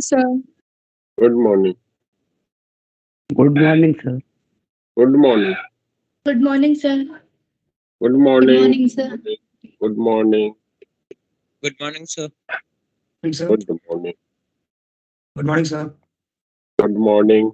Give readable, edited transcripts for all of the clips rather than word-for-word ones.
sir. Good morning. Good morning, sir. Good morning. Good morning, sir. Good Good morning. morning, sir. Good morning. Good morning, sir. Morning, sir. Good morning. Good morning, sir. Good morning.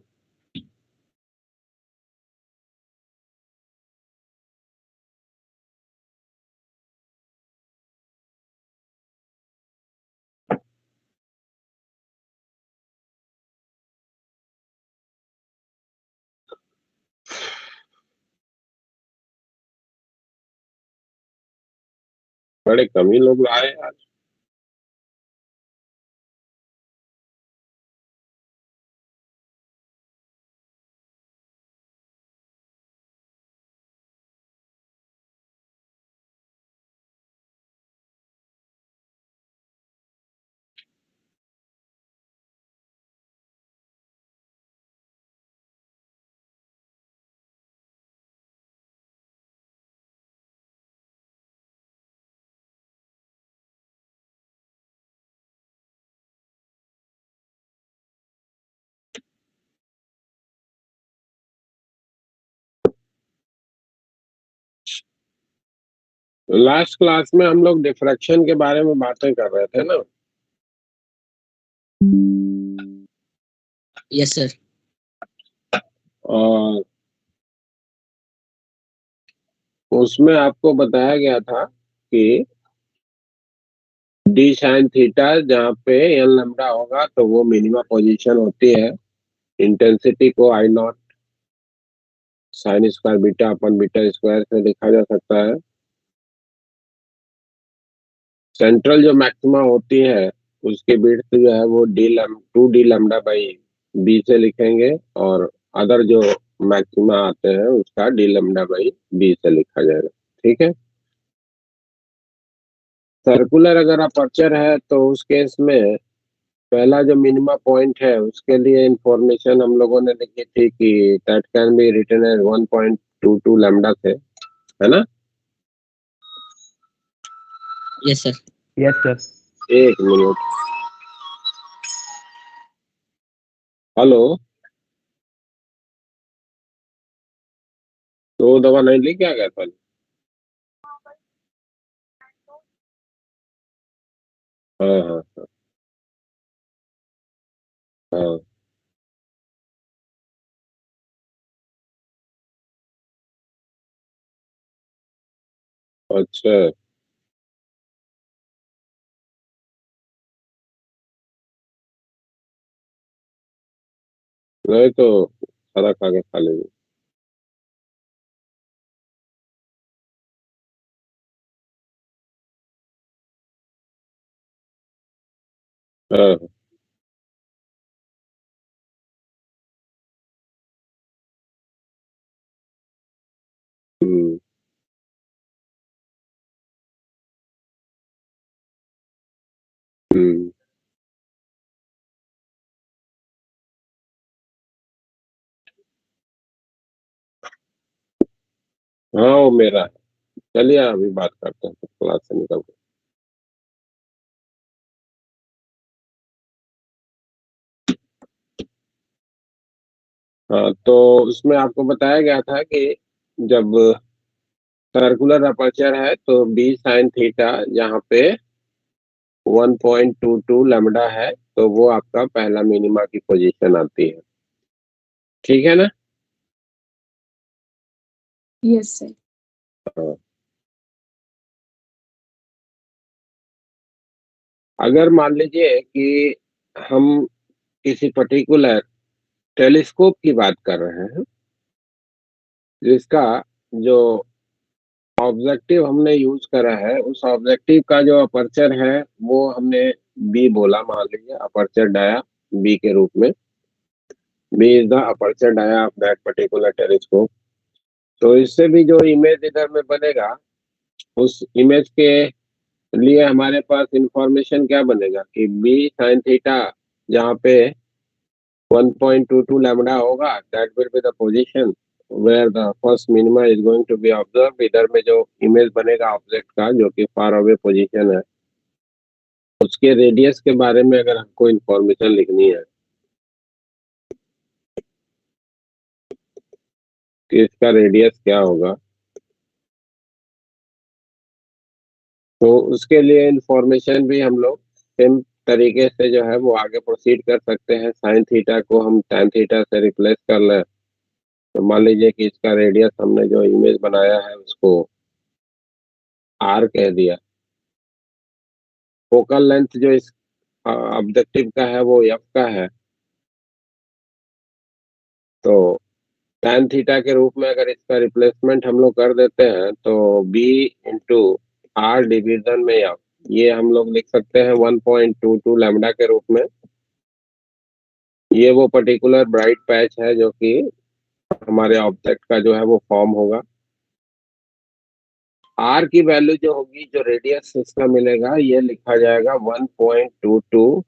बड़े कम ही लोग आए आज। Last class में हम लोग diffraction के बारे में बातें कर रहे थे ना। Yes, sir. और उसमें आपको बताया गया था कि डी साइन थीटा जहाँ पे एन लैम्डा होगा तो वो मिनिमा पोजीशन होती है। इंटेंसिटी को I naught sine square beta upon beta square से लिखा जा सकता है। सेंट्रल जो मैक्सिमा होती है उसकी विड्थ जो है वो two D lambda by B से लिखेंगे और अदर जो मैक्सिमा आते हैं उसका डी लैम्डा बाई बी से लिखा जाएगा। ठीक है। सर्कुलर अगर अपर्चर है तो उस केस में पहला जो मिनिमा पॉइंट है उसके लिए इंफॉर्मेशन हम लोगों ने लिखी थी कि that can be written as 1.22 lambda से, है ना। Yes, sir. Yes, sir. एक मिनट। हेलो, तो दवा नहीं ली क्या गया कल? हाँ हाँ हाँ हाँ। अच्छा, नहीं तो खाना खा के खा लेंगे। हाँ। हम्म हम्म। हाँ वो मेरा है। चलिए अभी बात करते हैं क्लास से निकल के। हाँ तो उसमें आपको बताया गया था कि जब सर्कुलर अपर्चर है तो बी साइन थीटा जहाँ पे 1.22 लैम्डा है तो वो आपका पहला मिनिमा की पोजीशन आती है। ठीक है ना। Yes, sir. हाँ। अगर मान लीजिए कि हम किसी पर्टिकुलर टेलीस्कोप की बात कर रहे हैं जिसका जो ऑब्जेक्टिव हमने यूज करा है उस ऑब्जेक्टिव का जो अपर्चर है वो हमने बी बोला, मान लीजिए अपर्चर डाया बी के रूप में। B is the aperture dia of that particular telescope. तो इससे भी जो इमेज इधर में बनेगा उस इमेज के लिए हमारे पास इंफॉर्मेशन क्या बनेगा कि बी साइन थीटा जहाँ पे 1.22 लैम्डा होगा that will be the position where the first minima is going to be observe. इधर में जो इमेज बनेगा ऑब्जेक्ट का जो कि फार अवे पोजीशन है उसके रेडियस के बारे में अगर हमको इंफॉर्मेशन लिखनी है कि इसका रेडियस क्या होगा, तो उसके लिए इंफॉर्मेशन भी हम लोग सेम तरीके से जो है वो आगे प्रोसीड कर सकते हैं। साइन थीटा को हम tan थीटा से रिप्लेस कर लें, तो मान लीजिए कि इसका रेडियस हमने जो इमेज बनाया है उसको r कह दिया। फोकल लेंथ जो इस ऑब्जेक्टिव का है वो f का है, तो tan थीटा के रूप में अगर इसका रिप्लेसमेंट हम लोग कर देते हैं तो b इंटू r डिवीजन में f, ये हम लोग लिख सकते हैं 1.22 लैम्डा के रूप में। ये वो पर्टिकुलर ब्राइट पैच है जो कि हमारे ऑब्जेक्ट का जो है वो फॉर्म होगा। r की वैल्यू जो होगी, जो रेडियस इसका मिलेगा, ये लिखा जाएगा 1.22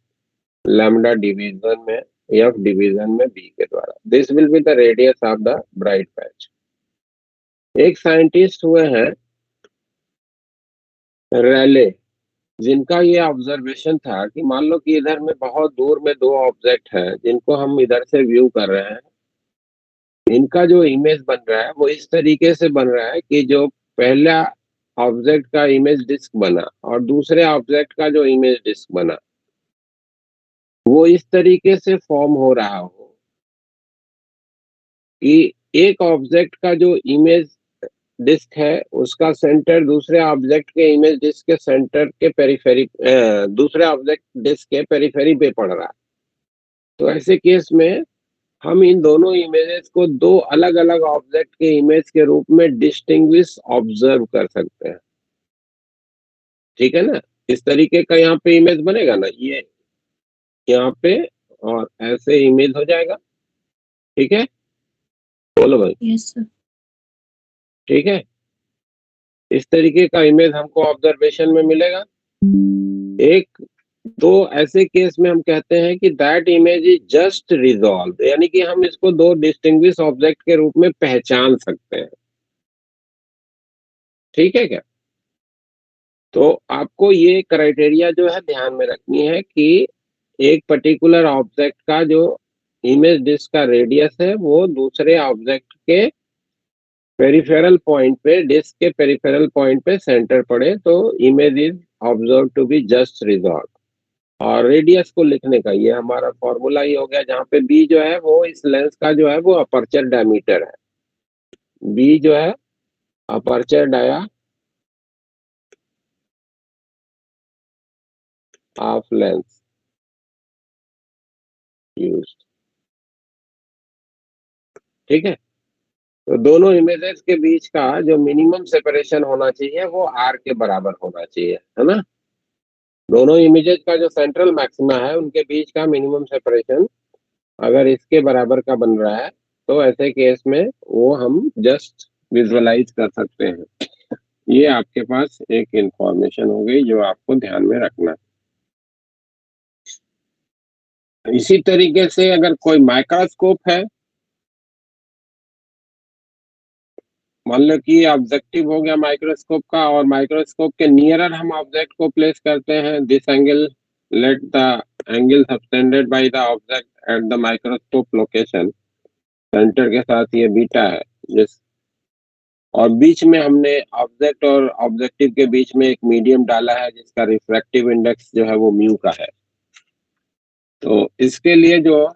लैम्डा डिवीजन में f डिवीजन में b के द्वारा। This will be the radius of the bright patch. एक साइंटिस्ट हुए हैं रैले, जिनका ये ऑब्जर्वेशन था कि मान लो कि इधर में बहुत दूर में दो ऑब्जेक्ट है जिनको हम इधर से व्यू कर रहे हैं। इनका जो इमेज बन रहा है वो इस तरीके से बन रहा है कि जो पहला ऑब्जेक्ट का इमेज डिस्क बना और दूसरे ऑब्जेक्ट का जो इमेज डिस्क बना वो इस तरीके से फॉर्म हो रहा हो कि एक ऑब्जेक्ट का जो इमेज डिस्क है उसका सेंटर दूसरे ऑब्जेक्ट के इमेज डिस्क के सेंटर के पेरिफेरी, दूसरे ऑब्जेक्ट डिस्क के पेरिफेरी पे पड़ रहा है। तो ऐसे केस में हम इन दोनों इमेजेस को दो अलग अलग ऑब्जेक्ट के इमेज के रूप में डिस्टिंग्विश ऑब्जर्व कर सकते हैं। ठीक है ना, इस तरीके का यहाँ पे इमेज बनेगा ना, ये यहाँ पे, और ऐसे इमेज हो जाएगा। ठीक है, बोलो भाई। Yes sir. ठीक है, इस तरीके का इमेज हमको ऑब्जर्वेशन में मिलेगा। एक तो ऐसे केस में हम कहते हैं कि that image is just resolve, यानी कि हम इसको दो डिस्टिंग्विश ऑब्जेक्ट के रूप में पहचान सकते हैं। ठीक है क्या? तो आपको ये क्राइटेरिया जो है ध्यान में रखनी है कि एक पर्टिकुलर ऑब्जेक्ट का जो इमेज डिस्क का रेडियस है वो दूसरे ऑब्जेक्ट के पेरिफेरल पॉइंट पे, डिस्क के पेरिफेरल पॉइंट पे सेंटर पड़े तो image is observe to be just resolve. और रेडियस को लिखने का ये हमारा फॉर्मूला ही हो गया, जहाँ पे बी जो है वो इस लेंस का जो है वो अपर्चर डायमीटर है। बी जो है aperture dia of lens used. ठीक है, तो दोनों इमेजेस के बीच का जो मिनिमम सेपरेशन होना चाहिए वो r के बराबर होना चाहिए, है ना। दोनों इमेजेस का जो सेंट्रल मैक्सिमा है उनके बीच का मिनिमम सेपरेशन अगर इसके बराबर का बन रहा है तो ऐसे केस में वो हम जस्ट विजुअलाइज कर सकते हैं। ये आपके पास एक इंफॉर्मेशन हो गई जो आपको ध्यान में रखना है। इसी तरीके से अगर कोई माइक्रोस्कोप है, मान लो कि ऑब्जेक्टिव हो गया माइक्रोस्कोप का, और माइक्रोस्कोप के नियरर हम ऑब्जेक्ट को प्लेस करते हैं। This angle, let the angle subtended by the object at the microscope location, centre के साथ ये बीटा है जिस, और बीच में हमने ऑब्जेक्ट और ऑब्जेक्टिव के बीच में एक मीडियम डाला है जिसका रिफ्रैक्टिव इंडेक्स जो है वो म्यू का है। तो इसके लिए जो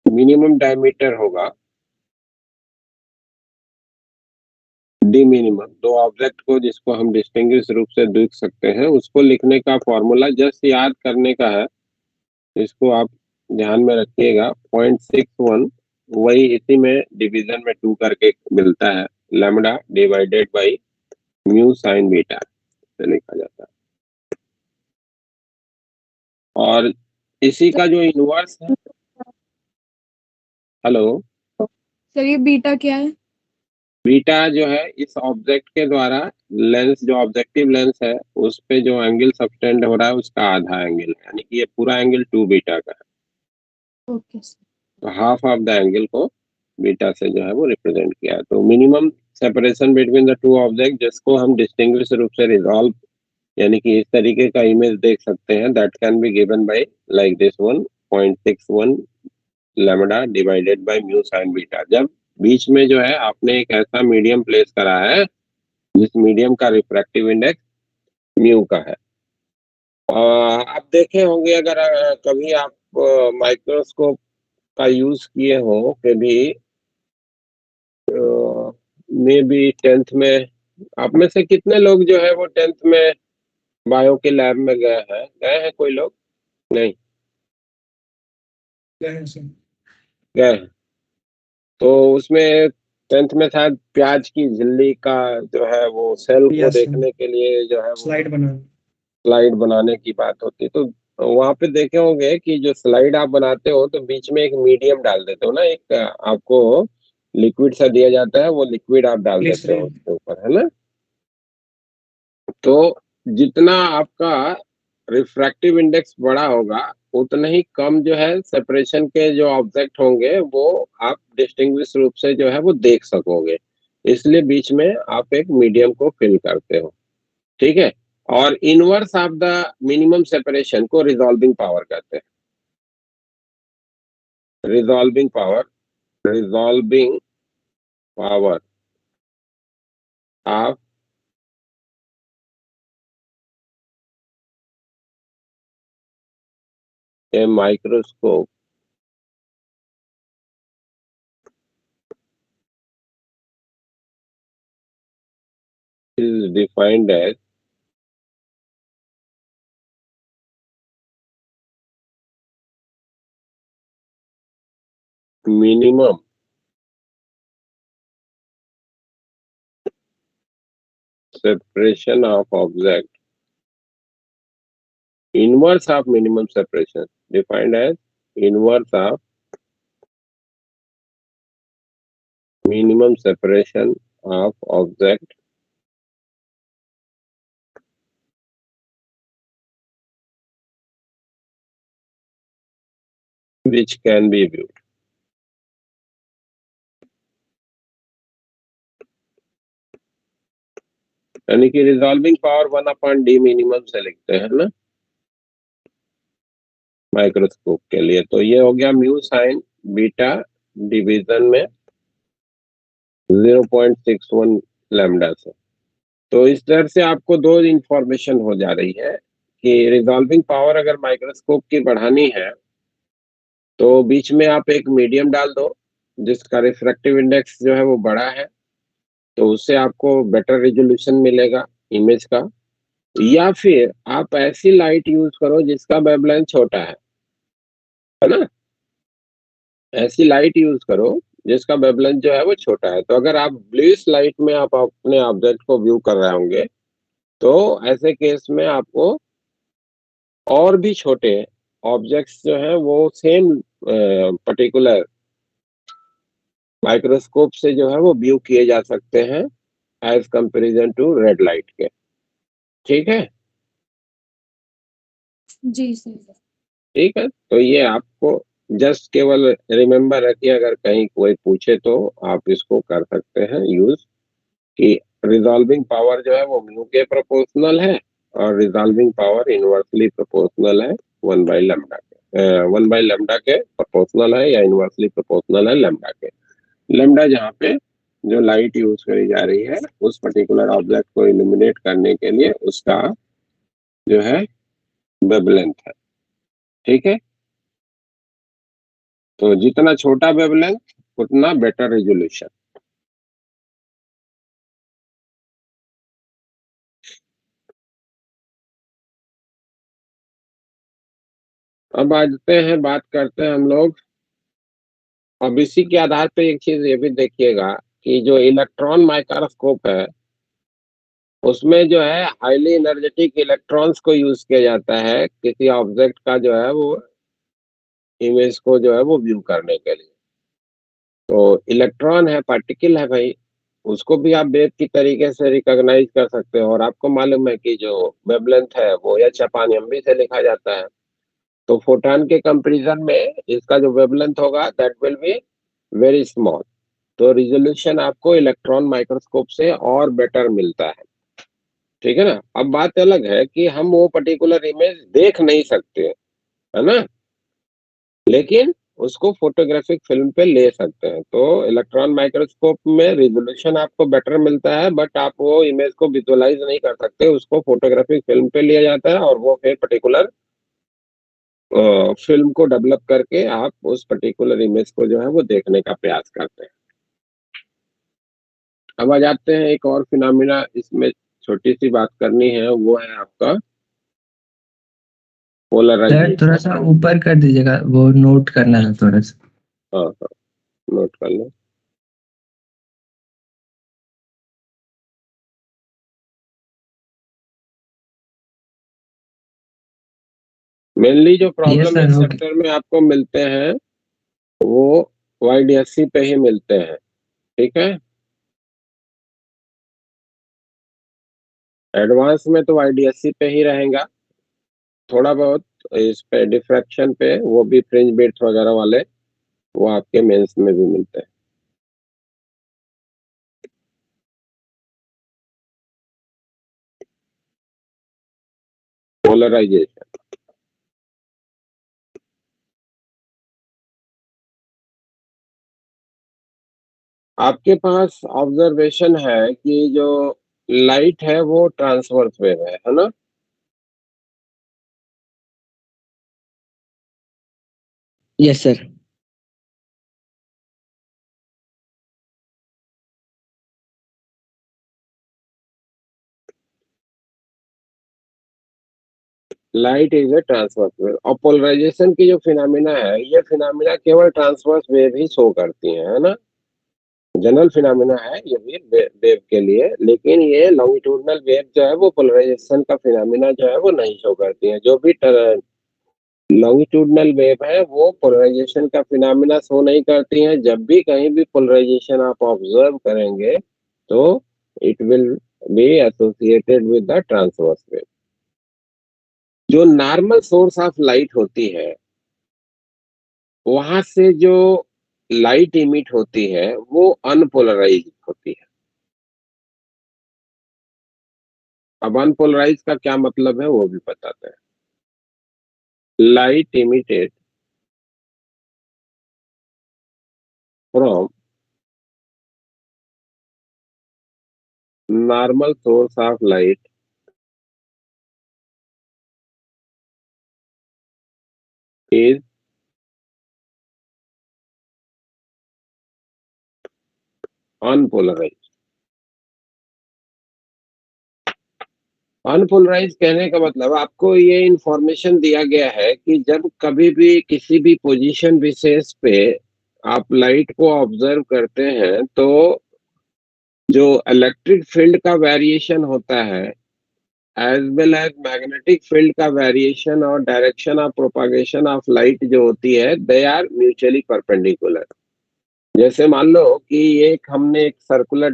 मिनिमम डायमीटर होगा डी मिनिमम, दो ऑब्जेक्ट को जिसको हम डिस्टिंग्विश रूप से देख सकते हैं, उसको लिखने का फॉर्मूला जस्ट याद करने का है, इसको आप ध्यान में रखिएगा। 0.61 वही इसी में डिवीजन में 2 करके मिलता है, lambda divided by mu sign beta से लिखा जाता है। और इसी का जो इनवर्स है, हेलो सर ये बीटा क्या है? बीटा जो है इस ऑब्जेक्ट के द्वारा लेंस, जो ऑब्जेक्टिव लेंस है उस पे जो एंगल सबटेंड हो रहा है उसका आधा एंगल है, यानी कि ये पूरा एंगल 2 बीटा का है। Okay sir. तो हाफ ऑफ द एंगल को बीटा से जो है वो रिप्रेजेंट किया है। तो minimum separation between the two object जिसको हम डिस्टिंग्विश रूप से रिजॉल्व यानी कि इस तरीके का इमेज देख सकते हैं, that can be given by like this 1.61 lambda divided by mu sign beta. जब बीच में जो है आपने एक ऐसा मीडियम प्लेस करा है जिस मीडियम का रिफ्रैक्टिव इंडेक्स म्यू का है। आप देखे होंगे अगर कभी आप माइक्रोस्कोप का यूज किए हो कभी, मे बी 10th में, आप में से कितने लोग जो है वो 10th में बायो के लैब में गए हैं कोई लोग? नहीं गए हैं। तो उसमें 10th में शायद प्याज की झिल्ली का जो है वो सेल को Yes, sir. देखने के लिए जो है वो स्लाइड बना स्लाइड बनाने की बात होती है। तो वहां पे देखे होंगे कि जो स्लाइड आप बनाते हो तो बीच में एक मीडियम डाल देते हो ना, एक आपको लिक्विड सा दिया जाता है, वो लिक्विड आप डाल देते हो उसके ऊपर, है ना। तो जितना आपका रिफ्रैक्टिव इंडेक्स बड़ा होगा उतना ही कम जो है सेपरेशन के जो ऑब्जेक्ट होंगे वो आप डिस्टिंग्विश रूप से जो है वो देख सकोगे, इसलिए बीच में आप एक मीडियम को फिल करते हो, ठीक है। और inverse of the minimum separation को रिजॉल्विंग पावर कहते हैं। Resolving power of a microscope is defined as minimum separation of object. Inverse of minimum separation defined as inverse of minimum separation of object which can be viewed. यानी कि resolving power 1/d minimum से लिखते हैं ना microscope के लिए। तो ये हो गया म्यू साइन बीटा डिवीजन में 0.61 लैम्डा से। तो इस तरह से आपको दो इंफॉर्मेशन हो जा रही है कि रिजॉल्विंग पावर अगर माइक्रोस्कोप की बढ़ानी है तो बीच में आप एक मीडियम डाल दो जिसका रिफ्रैक्टिव इंडेक्स जो है वो बड़ा है, तो उससे आपको बेटर रिजोल्यूशन मिलेगा इमेज का। या फिर आप ऐसी लाइट यूज करो जिसका वेवलेंथ छोटा है ना, ऐसी लाइट यूज करो जिसका वेवलेंथ जो है वो छोटा है। तो अगर आप ब्लूइश लाइट में आप अपने ऑब्जेक्ट को व्यू कर रहे होंगे तो ऐसे केस में आपको और भी छोटे ऑब्जेक्ट्स जो है वो सेम पर्टिकुलर माइक्रोस्कोप से जो है वो व्यू किए जा सकते हैं as comparison to red light के, ठीक है। जी सर। ठीक है, तो ये आपको जस्ट केवल रिमेम्बर रखिए, अगर कहीं कोई पूछे तो आप इसको कर सकते हैं यूज कि रिजॉल्विंग पावर जो है वो म्यू के प्रोपोर्शनल है और रिजॉल्विंग पावर इनवर्सली प्रोपोर्शनल है 1/λ के, 1/λ के प्रोपोर्शनल है या इनवर्सली प्रोपोर्शनल है लैम्डा के। लैम्डा जहाँ पे जो लाइट यूज करी जा रही है उस पर्टिकुलर ऑब्जेक्ट को इल्यूमिनेट करने के लिए उसका जो है वेवलेंथ है, ठीक है। तो जितना छोटा वेवलेंथ उतना बेटर रेजोल्यूशन। अब आते हैं, बात करते हैं हम लोग। अब इसी के आधार पे एक चीज ये भी देखिएगा कि जो इलेक्ट्रॉन माइक्रोस्कोप है उसमें जो है हाईली एनर्जेटिक इलेक्ट्रॉन्स को यूज किया जाता है किसी ऑब्जेक्ट का जो है वो इमेज को जो है वो व्यू करने के लिए। तो इलेक्ट्रॉन है, पार्टिकल है भाई, उसको भी आप वेव की तरीके से रिकॉग्नाइज कर सकते हो। और आपको मालूम है कि जो वेवलेंथ है वो H/mv से लिखा जाता है। तो फोटॉन के कंपैरिजन में इसका जो वेवलेंथ होगा that will be very small. तो रिजोल्यूशन आपको इलेक्ट्रॉन माइक्रोस्कोप से और बेटर मिलता है। ठीक है ना। अब बात अलग है कि हम वो पर्टिकुलर इमेज देख नहीं सकते, है ना, लेकिन उसको फोटोग्राफिक फिल्म पे ले सकते हैं। तो इलेक्ट्रॉन माइक्रोस्कोप में रिजोल्यूशन आपको बेटर मिलता है, बट आप वो इमेज को विजुअलाइज नहीं कर सकते, उसको फोटोग्राफिक फिल्म पे लिया जाता है और वो फिर पर्टिकुलर फिल्म को डेवलप करके आप उस पर्टिकुलर इमेज को जो है वो देखने का प्रयास करते हैं। अब आ जाते हैं एक और फिनोमिना, इसमें छोटी सी बात करनी है, वो है आपका सर पोलराइजेशन। थोड़ा सा ऊपर कर दीजिएगा, वो नोट करना है थोड़ा सा। हाँ हाँ, नोट कर लो। मेनली जो यस प्रॉब्लम सर, इस हो सेक्टर में आपको मिलते हैं वो YDSC पे ही मिलते हैं, ठीक है। एडवांस में तो YDSC पे ही रहेगा, थोड़ा बहुत इस पे डिफ्रैक्शन पे, वो भी फ्रिंज बिट्स वगैरह वाले, वो आपके मेंस में भी मिलते हैं। पोलराइजेशन, आपके पास ऑब्जर्वेशन है कि जो लाइट है वो ट्रांसवर्स वेव है ना। Yes, sir. Light is a transverse wave, और पोलराइजेशन की जो फिनोमिना है, ये फिनोमिना केवल ट्रांसवर्स वेव ही शो करती है ना। जनरल फिनोमिना है ये भी वेव के लिए, लेकिन ये लॉन्गिट्यूडनल वेव जो है वो पोलराइजेशन का फिनोमिना जो है वो नहीं शो करती है। जो भी लॉन्गिट्यूडनल वेव है वो पोलराइजेशन का फिनोमिना शो नहीं करती है। जब भी कहीं भी पोलराइजेशन आप ऑब्जर्व करेंगे तो it will be associated with the transverse wave. जो नॉर्मल सोर्स ऑफ लाइट होती है, वहां से जो लाइट इमिट होती है वो अनपोलराइज्ड होती है। अब अनपोलराइज का क्या मतलब है वो भी बताते हैं। Light emitted from normal source of light is unpolarise. Unpolarise कहने का मतलब आपको ये इंफॉर्मेशन दिया गया है कि जब कभी भी किसी भी पोजीशन विशेष पे आप लाइट को ऑब्जर्व करते हैं तो जो इलेक्ट्रिक फील्ड का वेरिएशन होता है as well as magnetic field का वेरिएशन और direction of propagation of light जो होती है, दे आर म्यूचुअली परपेंडिकुलर। जैसे मान लो कि ये हमने एक सर्कुलर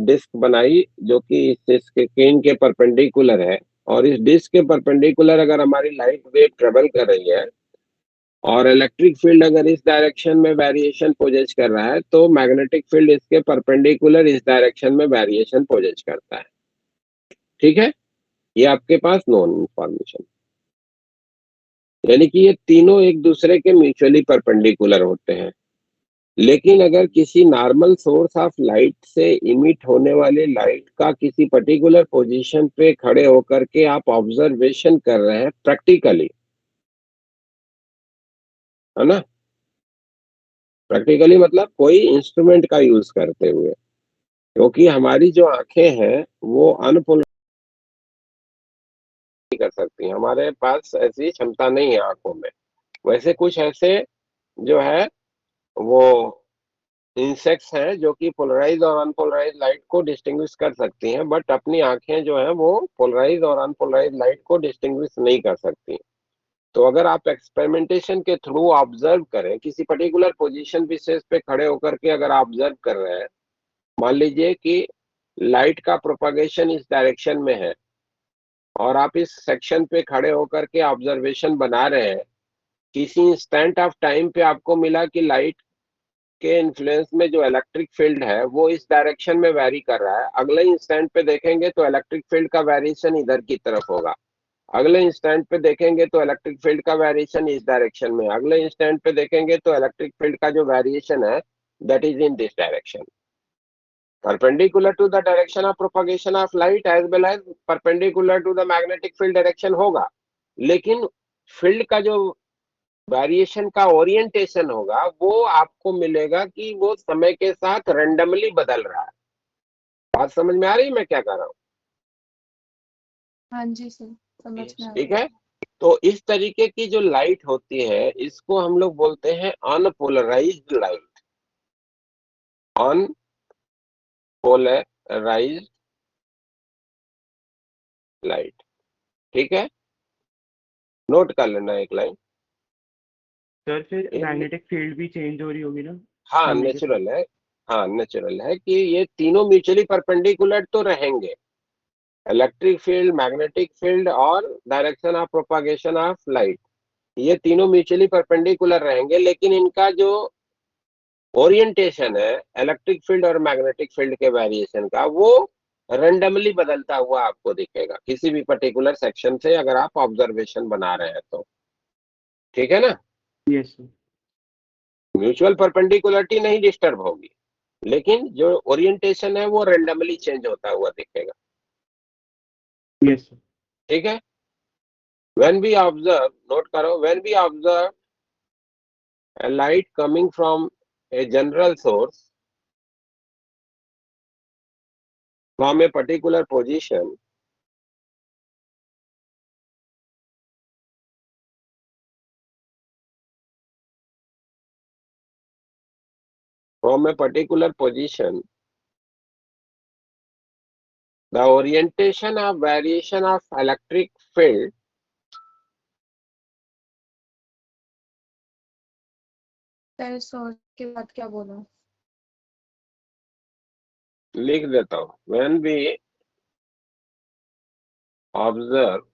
डिस्क बनाई जो कि इस स्क्रीन के परपेंडिकुलर है, और इस डिस्क के परपेंडिकुलर अगर हमारी लाइट वेव ट्रेवल कर रही है और इलेक्ट्रिक फील्ड अगर इस डायरेक्शन में वेरिएशन पोजेज कर रहा है, तो मैग्नेटिक फील्ड इसके परपेंडिकुलर इस डायरेक्शन में वेरिएशन पोजेज करता है। ठीक है, ये आपके पास नॉन इंफॉर्मेशन, यानी कि ये तीनों एक दूसरे के म्यूचुअली परपेंडिकुलर होते हैं। लेकिन अगर किसी नॉर्मल सोर्स ऑफ लाइट से इमिट होने वाली लाइट का किसी पर्टिकुलर पोजीशन पे खड़े होकर के आप ऑब्जर्वेशन कर रहे हैं प्रैक्टिकली, है ना, प्रैक्टिकली मतलब कोई इंस्ट्रूमेंट का यूज करते हुए, क्योंकि हमारी जो आंखें हैं वो अनपोलराइज कर सकती हैं, हमारे पास ऐसी क्षमता नहीं है आंखों में। वैसे कुछ ऐसे जो है वो इंसेक्ट्स हैं जो कि पोलराइज और अनपोलराइज लाइट को डिस्टिंग्विश कर सकती हैं, बट अपनी आंखें जो है वो पोलराइज और अनपोलराइज लाइट को डिस्टिंग्विश नहीं कर सकती। तो अगर आप एक्सपेरिमेंटेशन के थ्रू ऑब्जर्व करें, किसी पर्टिकुलर पोजीशन विशेष पे खड़े होकर के अगर ऑब्जर्व कर रहे हैं, मान लीजिए कि लाइट का प्रोपागेशन इस डायरेक्शन में है और आप इस सेक्शन पे खड़े होकर के ऑब्जर्वेशन बना रहे हैं, किसी इंस्टेंट ऑफ टाइम पे आपको मिला कि लाइट के इन्फ्लुएंस में जो इलेक्ट्रिक फील्ड है वो इस डायरेक्शन में वेरी कर रहा है, अगले इंस्टेंट पे देखेंगे तो इलेक्ट्रिक फील्ड का वेरिएशन इधर की तरफ होगा, अगले इंस्टेंट पे देखेंगे तो इलेक्ट्रिक फील्ड का वेरिएशन इस डायरेक्शन में, अगले इंस्टेंट पे देखेंगे तो इलेक्ट्रिक फील्ड का जो वेरिएशन है that is in this direction, perpendicular to the direction of propagation of light as well as perpendicular to the magnetic field direction होगा, लेकिन फील्ड का जो वेरिएशन का ओरिएंटेशन होगा वो आपको मिलेगा कि वो समय के साथ रेंडमली बदल रहा है। बात समझ में आ रही है मैं क्या कर रहा हूँ? हाँ जी सर, समझ में आ ठीक रहा है, तो इस तरीके की जो लाइट होती है इसको हम लोग बोलते हैं अनपोलराइज्ड लाइट, अनपोलराइज्ड लाइट। ठीक है, नोट कर लेना एक लाइन। सर फिर मैग्नेटिक फील्ड भी चेंज हो रही होगी ना हाँ समय के साथ? नेचुरल है, हाँ नेचुरल है कि ये तीनों म्यूचुअली परपेंडिकुलर तो रहेंगे, इलेक्ट्रिक फील्ड, मैग्नेटिक फील्ड और direction of propagation of light, ये तीनों म्यूचुअली परपेंडिकुलर रहेंगे, लेकिन इनका जो ओरिएंटेशन है इलेक्ट्रिक फील्ड और मैग्नेटिक फील्ड के वेरिएशन का वो रेंडमली बदलता हुआ आपको दिखेगा किसी भी पर्टिकुलर सेक्शन से अगर आप ऑब्जर्वेशन बना रहे हैं तो। ठीक है ना, यस सर। म्यूचुअल परपेंडिकुलरिटी नहीं डिस्टर्ब होगी, लेकिन जो ओरिएंटेशन है वो रेंडमली चेंज होता हुआ दिखेगा। Yes sir. ठीक है, when we observe, नोट करो, when we observe a light coming from a general source from a particular position, from a particular position, the orientation of variation of electric field sir source के बाद क्या बोला? लिख देता हूं, when we observe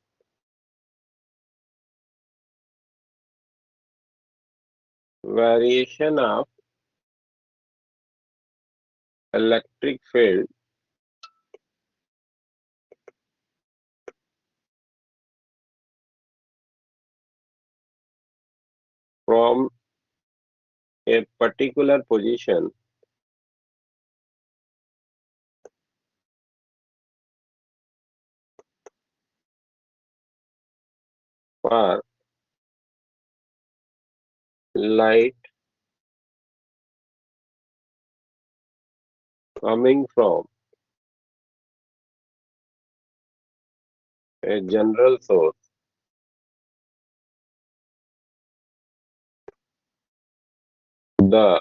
variation of electric field from a particular position for light coming from a general source, the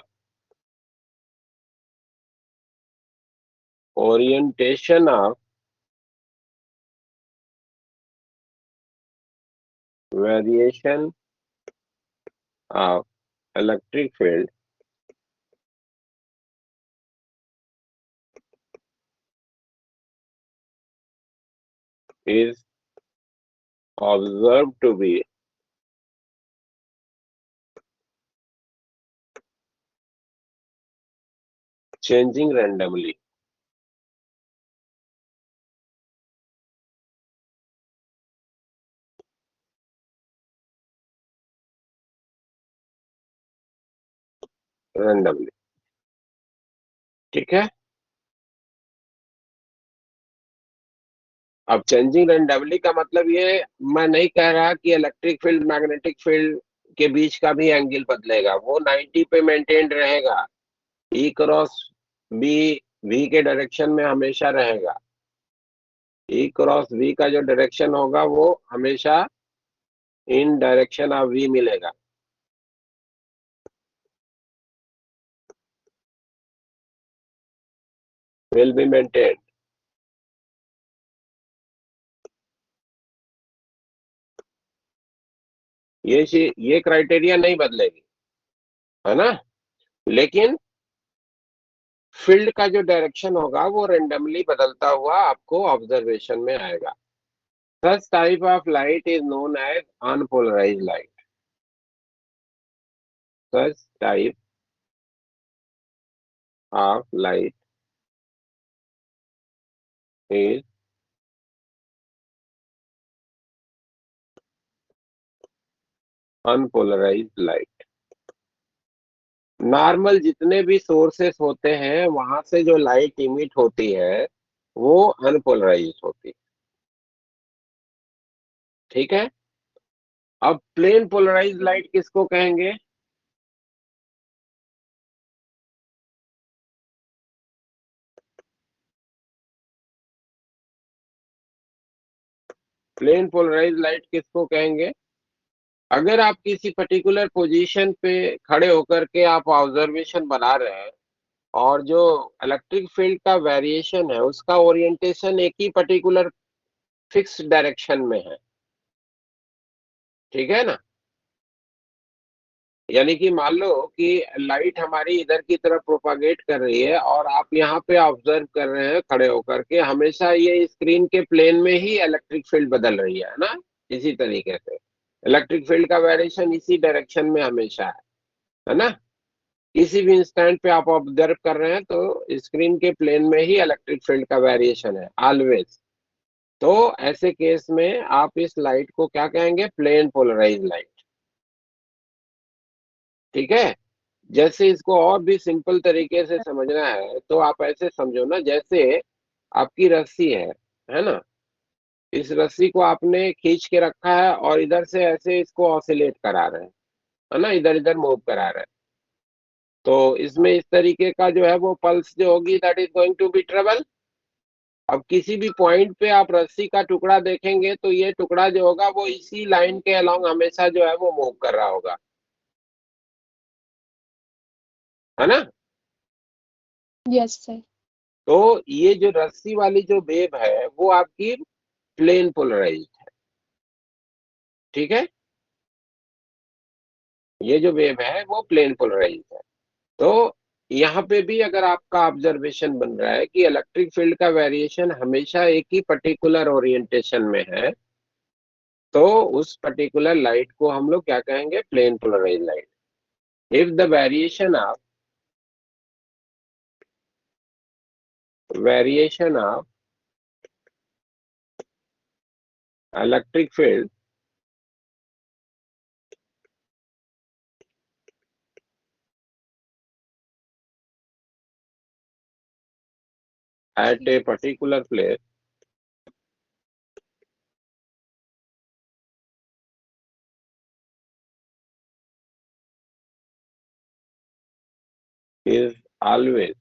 orientation of variation of electric field is observed to be changing randomly. Randomly, ठीक है। अब changing randomly का मतलब ये मैं नहीं कह रहा कि इलेक्ट्रिक फील्ड मैग्नेटिक फील्ड के बीच का भी एंगल बदलेगा, वो 90 पे मेंटेन रहेगा, ई क्रॉस बी वी के डायरेक्शन में हमेशा रहेगा, ई क्रॉस वी का जो डायरेक्शन होगा वो हमेशा इन डायरेक्शन ऑफ वी मिलेगा। विल बी मेंटेन, ये क्राइटेरिया नहीं बदलेगी, है ना, लेकिन फील्ड का जो डायरेक्शन होगा वो रेंडमली बदलता हुआ आपको ऑब्जर्वेशन में आएगा। Such type of light is known as unpolarized light. Such type of light is unpolarized light। Normal जितने भी सोर्सेस होते हैं वहां से जो लाइट इमिट होती है वो अनपोलराइज्ड होती है। ठीक है। अब प्लेन पोलराइज्ड लाइट किसको कहेंगे? प्लेन पोलराइज्ड लाइट किसको कहेंगे? अगर आप किसी पर्टिकुलर पोजीशन पे खड़े होकर के आप ऑब्जर्वेशन बना रहे हैं और जो इलेक्ट्रिक फील्ड का वेरिएशन है उसका ओरिएंटेशन एक ही पर्टिकुलर फिक्स डायरेक्शन में है, ठीक है ना। यानी कि मान लो कि लाइट हमारी इधर की तरफ प्रोपागेट कर रही है और आप यहाँ पे ऑब्जर्व कर रहे हैं खड़े होकर के, हमेशा ये स्क्रीन के प्लेन में ही इलेक्ट्रिक फील्ड बदल रही है ना। इसी तरीके से इलेक्ट्रिक फील्ड का वेरिएशन इसी डायरेक्शन में हमेशा है ना। किसी भी इंस्टेंट पे आप ऑब्जर्व कर रहे हैं तो स्क्रीन के प्लेन में ही इलेक्ट्रिक फील्ड का वेरिएशन है ऑलवेज। तो ऐसे केस में आप इस लाइट को क्या कहेंगे? Plane polarise light. ठीक है। जैसे इसको और भी सिंपल तरीके से समझना है तो आप ऐसे समझो ना, जैसे आपकी रस्सी है ना। इस रस्सी को आपने खींच के रखा है और इधर से ऐसे इसको ऑसिलेट करा रहे हैं, है ना, इधर इधर मूव करा रहे हैं। तो इसमें इस तरीके का जो है वो पल्स जो होगी that is going to be travel. अब किसी भी पॉइंट पे आप रस्सी का टुकड़ा देखेंगे तो ये टुकड़ा जो होगा वो इसी लाइन के अलोंग हमेशा जो है वो मूव कर रहा होगा, है ना। Yes sir. तो ये जो रस्सी वाली जो वेव है वो आपकी प्लेन पोलराइज्ड है। ठीक है। ये जो वेव है वो प्लेन पोलराइज्ड है। तो यहाँ पे भी अगर आपका ऑब्जर्वेशन बन रहा है कि इलेक्ट्रिक फील्ड का वेरिएशन हमेशा एक ही पर्टिकुलर ओरिएंटेशन में है तो उस पर्टिकुलर लाइट को हम लोग क्या कहेंगे? Plane polarised light. If the variation of electric field at a particular place is always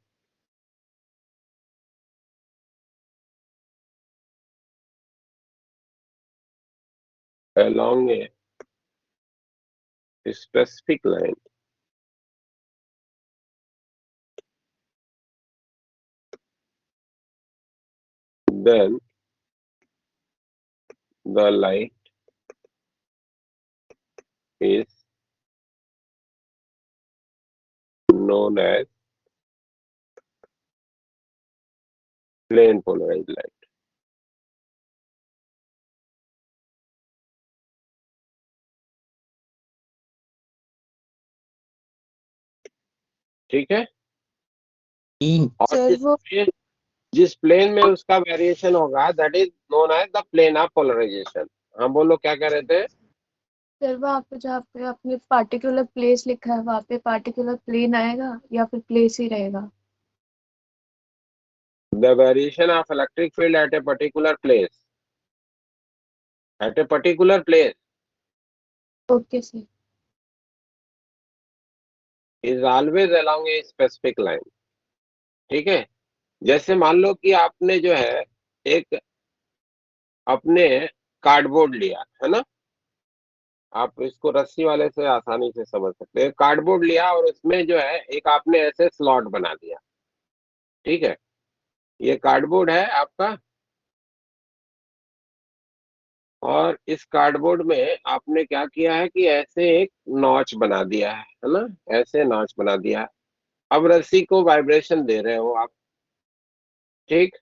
along a specific line, then the light is known as plane polarized light। ठीक है। और सर वो जिस प्लेन में उसका वेरिएशन होगा that is known as the plane of polarisation. हाँ बोलो क्या कह रहे थे? सर वहाँ पे जहाँ पे आपने पार्टिकुलर प्लेस लिखा है वहाँ पे पार्टिकुलर प्लेन आएगा या फिर प्लेस ही रहेगा? The variation of electric field at a particular place, at a particular place okay sir. Is always along a specific line. ठीक है। जैसे मान लो कि आपने जो है एक अपने कार्डबोर्ड लिया है ना। आप इसको रस्सी वाले से आसानी से समझ सकते हैं। कार्डबोर्ड लिया और उसमें जो है एक आपने ऐसे स्लॉट बना दिया। ठीक है। ये कार्डबोर्ड है आपका और इस कार्डबोर्ड में आपने क्या किया है कि ऐसे एक नॉच बना दिया है ना, ऐसे नॉच बना दिया है। अब रस्सी को वाइब्रेशन दे रहे हो आप। ठीक।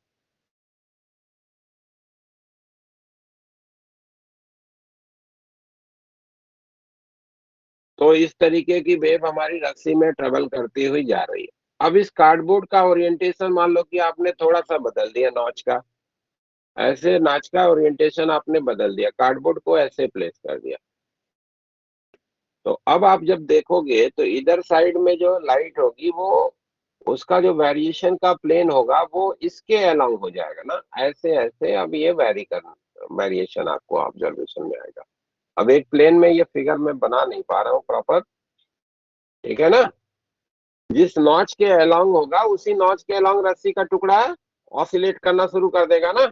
तो इस तरीके की वेव हमारी रस्सी में ट्रेवल करती हुई जा रही है। अब इस कार्डबोर्ड का ओरिएंटेशन मान लो कि आपने थोड़ा सा बदल दिया, नॉच का, ऐसे नाच का ओरिएंटेशन आपने बदल दिया, कार्डबोर्ड को ऐसे प्लेस कर दिया। तो अब आप जब देखोगे तो इधर साइड में जो लाइट होगी वो, उसका जो वेरिएशन का प्लेन होगा वो इसके अलोंग हो जाएगा ना, ऐसे ऐसे। अब ये वेरिएशन आपको ऑब्जर्वेशन में आएगा। अब एक प्लेन में ये फिगर मैं बना नहीं पा रहा हूँ प्रॉपर, ठीक है ना। जिस नॉच के अलोंग होगा उसी नॉच के अलोंग रस्सी का टुकड़ा ऑसिलेट करना शुरू कर देगा ना,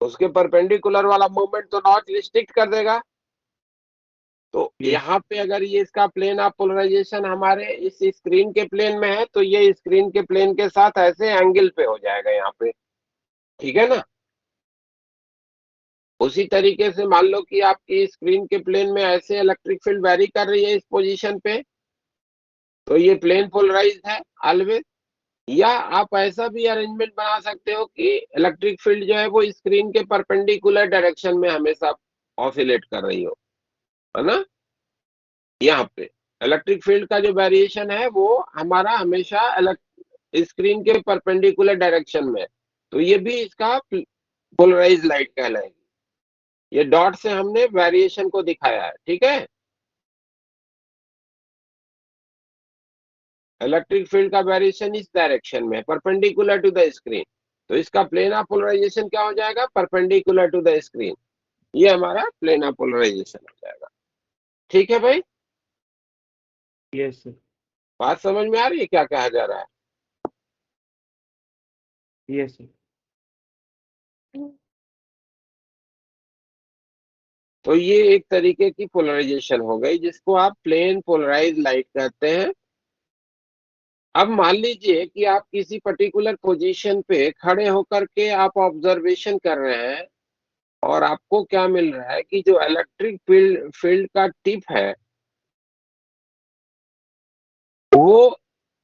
उसके परपेंडिकुलर वाला मूवमेंट तो नॉच रिस्ट्रिक्ट कर देगा। तो यस यहाँ पे अगर ये इसका प्लेन ऑफ पोलराइजेशन हमारे इस स्क्रीन के प्लेन में है, तो ये स्क्रीन के प्लेन के साथ ऐसे एंगल पे हो जाएगा यहाँ पे, ठीक है ना। उसी तरीके से मान लो कि आपकी स्क्रीन के प्लेन में ऐसे इलेक्ट्रिक फील्ड वेरी कर रही है इस पोजीशन पे, तो ये प्लेन पोलराइज्ड है ऑलवेज। या आप ऐसा भी अरेंजमेंट बना सकते हो कि इलेक्ट्रिक फील्ड जो है वो स्क्रीन के परपेंडिकुलर डायरेक्शन में हमेशा ऑसिलेट कर रही हो, है ना। यहाँ पे इलेक्ट्रिक फील्ड का जो वेरिएशन है वो हमारा हमेशा स्क्रीन के परपेंडिकुलर डायरेक्शन में, तो ये भी इसका पोलराइज लाइट कहलाएगी। ये डॉट से हमने वेरिएशन को दिखाया है, ठीक है। इलेक्ट्रिक फील्ड का वेरिएशन इस डायरेक्शन में परपेंडिकुलर टू द स्क्रीन, तो इसका प्लेन ऑफ पोलराइजेशन क्या हो जाएगा, परपेंडिकुलर टू द स्क्रीन। ये हमारा प्लेन ऑफ पोलराइजेशन हो जाएगा, ठीक है भाई। Yes sir. बात समझ में आ रही है क्या कहा जा रहा है। Yes sir. तो ये एक तरीके की पोलराइजेशन हो गई जिसको आप प्लेन पोलराइज लाइट कहते हैं। अब मान लीजिए कि आप किसी पर्टिकुलर पोजीशन पे खड़े होकर के आप ऑब्जर्वेशन कर रहे हैं, और आपको क्या मिल रहा है कि जो इलेक्ट्रिक फील्ड फील्ड का टिप है वो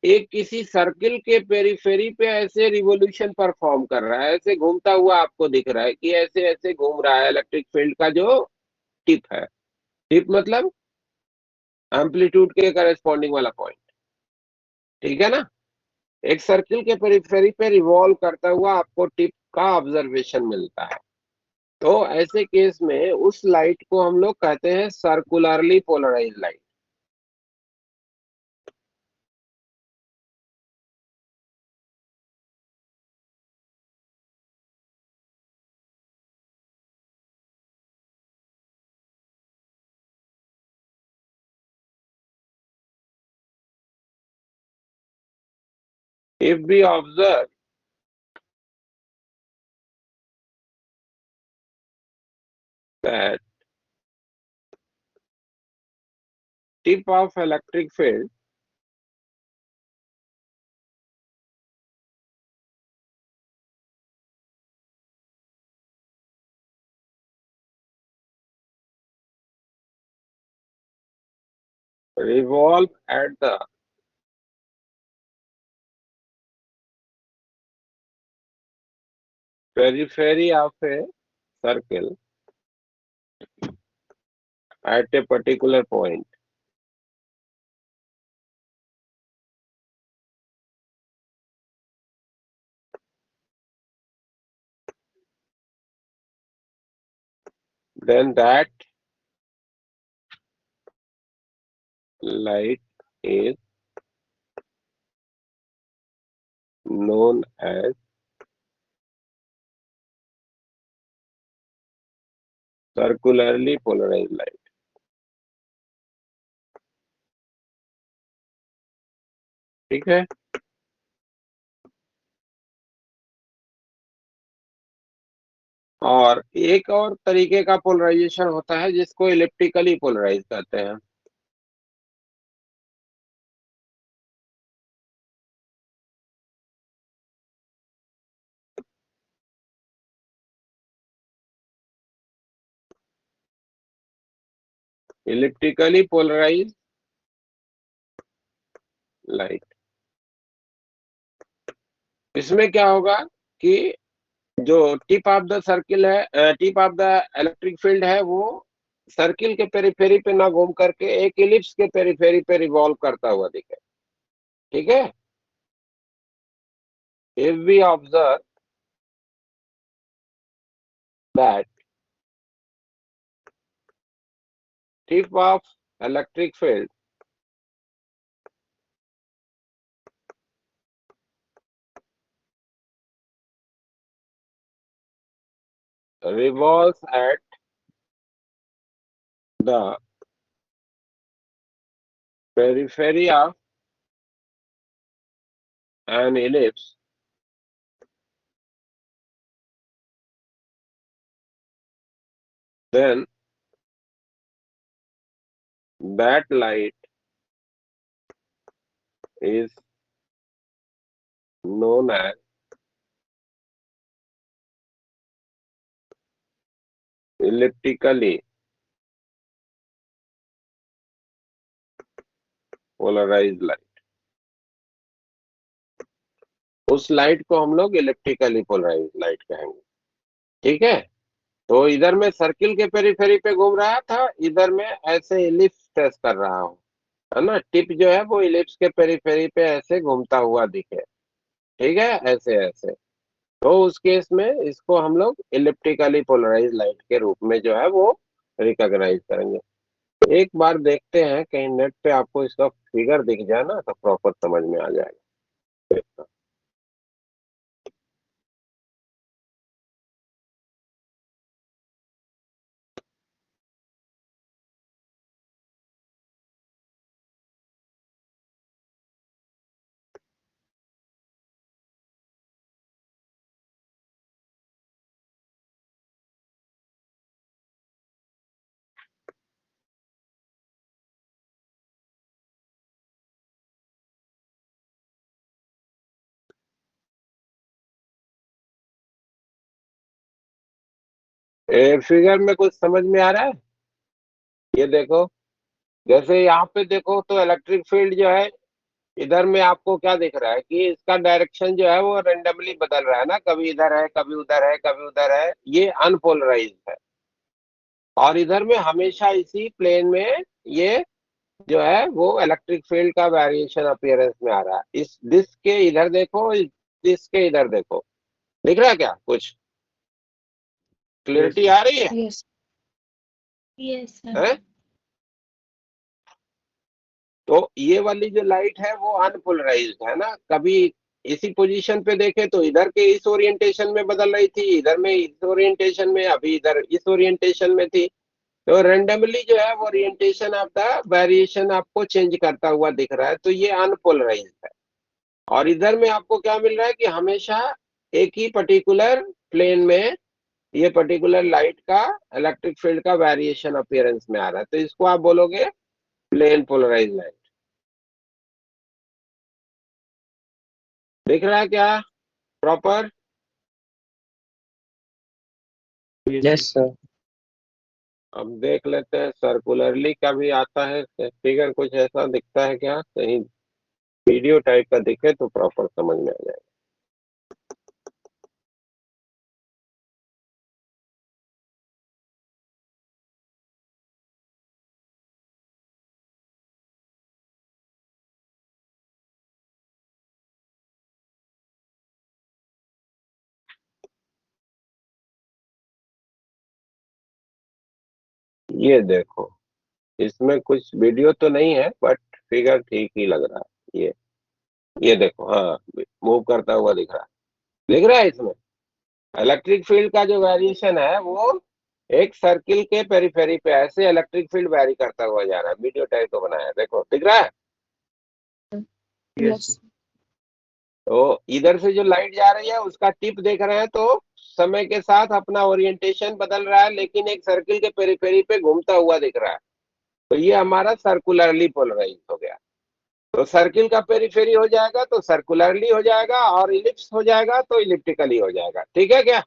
एक किसी सर्किल के पेरीफेरी पे ऐसे रिवोल्यूशन परफॉर्म कर रहा है, ऐसे घूमता हुआ आपको दिख रहा है कि ऐसे ऐसे घूम रहा है इलेक्ट्रिक फील्ड का जो टिप है। टिप मतलब एम्पलीट्यूड के करस्पॉन्डिंग वाला पॉइंट, ठीक है ना। एक सर्किल के पेरिफेरी पे रिवॉल्व करता हुआ आपको टिप का ऑब्जर्वेशन मिलता है। तो ऐसे केस में उस लाइट को हम लोग कहते हैं circularly polarised light. If we observe that tip of electric field revolve at the periphery of a circle at a particular point, then that light is known as circularly polarized light, ठीक है। और एक और तरीके का polarisation होता है जिसको इलिप्टिकली पोलराइज कहते हैं। इलिप्टिकली पोलराइज लाइट, इसमें क्या होगा कि जो टिप ऑफ द सर्किल है, tip of the electric field है, वो सर्किल के पेरिफेरी पे ना घूम करके एक इलिप्स के पेरिफेरी पे रिवॉल्व करता हुआ दिखे, ठीक है। if we observe that tip of electric field revolves at the periphery of an ellipse, then that light is known as elliptically polarized light। उस लाइट को हम लोग इलेक्ट्रिकली पोलराइज लाइट कहेंगे। ठीक है। तो इधर में सर्किल के पेरीफेरी पे घूम रहा था, इधर में ऐसे इलिप्स टेस्ट कर रहा हूं, है ना। टिप जो है वो इलिप्स के पेरीफेरी पे ऐसे घूमता हुआ दिखे। ठीक है, ऐसे ऐसे। तो उस केस में इसको हम लोग इलिप्टिकली पोलराइज लाइट के रूप में जो है वो रिकॉग्नाइज करेंगे। एक बार देखते हैं कहीं नेट पे आपको इसका फिगर दिख जाए ना तो प्रॉपर समझ में आ जाएगा। फिगर में कुछ समझ में आ रहा है? ये देखो, जैसे यहाँ पे देखो तो इलेक्ट्रिक फील्ड जो है इधर में आपको क्या दिख रहा है कि इसका डायरेक्शन जो है वो रेंडमली बदल रहा है ना, कभी इधर है, कभी उधर है, कभी उधर है। ये अनपोलराइज्ड है। और इधर में हमेशा इसी प्लेन में ये जो है वो इलेक्ट्रिक फील्ड का वेरिएशन अपीयरेंस में आ रहा है। इस डिस्क के इधर देखो, इस डिस्क के इधर देखो, दिख रहा है क्या कुछ? क्लियरिटी आ रही है? यस यस हैं? तो ये वाली जो लाइट है वो अनपोलराइज्ड है ना। कभी इसी पोजीशन पे देखे तो इधर के इस ओरिएंटेशन में बदल रही थी, इधर में इस ओरिएंटेशन में, अभी इधर इस ओरिएंटेशन में थी। तो रेंडमली जो है वो ओरिएंटेशन ऑफ द वेरिएशन आपको चेंज करता हुआ दिख रहा है, तो ये अनपोलराइज्ड है। और इधर में आपको क्या मिल रहा है कि हमेशा एक ही पर्टिकुलर प्लेन में ये पर्टिकुलर लाइट का इलेक्ट्रिक फील्ड का वेरिएशन अपीयरेंस में आ रहा है, तो इसको आप बोलोगे प्लेन पोलराइज लाइट। दिख रहा है क्या प्रॉपर? Yes sir. अब देख लेते हैं सर्कुलरली का भी आता है फिगर, कुछ ऐसा दिखता है क्या? कहीं वीडियो टाइप का दिखे तो प्रॉपर समझ में आ जाएगा। ये देखो, इसमें कुछ वीडियो तो नहीं है बट फिगर ठीक ही लग रहा है। ये देखो, हाँ, मूव करता हुआ दिख रहा है। दिख रहा है इसमें इलेक्ट्रिक फील्ड का जो वेरिएशन है वो एक सर्किल के पेरीफेरी पे ऐसे इलेक्ट्रिक फील्ड वेरी करता हुआ जा रहा है। वीडियो टाइप को बनाया है, देखो दिख रहा है। यस तो इधर से जो लाइट जा रही है उसका टिप देख रहे हैं, तो समय के साथ अपना ओरिएंटेशन बदल रहा है लेकिन एक सर्किल के पेरीफेरी पे घूमता हुआ दिख रहा है। तो ये हमारा सर्कुलरली पोलराइज हो गया। तो सर्किल का पेरीफेरी हो जाएगा तो सर्कुलरली हो जाएगा, और इलिप्स हो जाएगा तो इलिप्टिकली हो जाएगा। ठीक है क्या?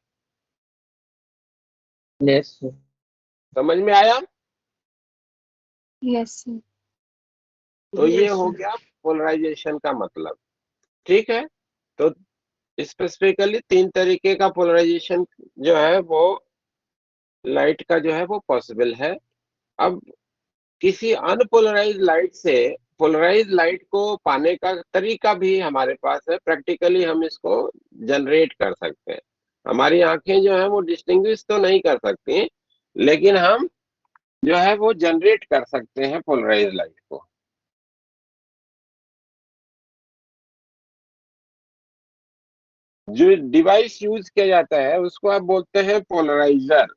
Yes sir. समझ में आया? यस तो ये हो गया पोलराइजेशन का मतलब। ठीक है। तो स्पेसिफिकली 3 तरीके का पोलराइजेशन जो है वो लाइट का जो है वो पॉसिबल है। अब किसी अनपोलराइज लाइट से पोलराइज लाइट को पाने का तरीका भी हमारे पास है। प्रैक्टिकली हम इसको जनरेट कर सकते हैं। हमारी आंखें जो है वो डिस्टिंग्विश तो नहीं कर सकती, लेकिन हम जो है वो जनरेट कर सकते हैं पोलराइज लाइट को। जो डिवाइस यूज किया जाता है उसको आप बोलते हैं पोलराइजर।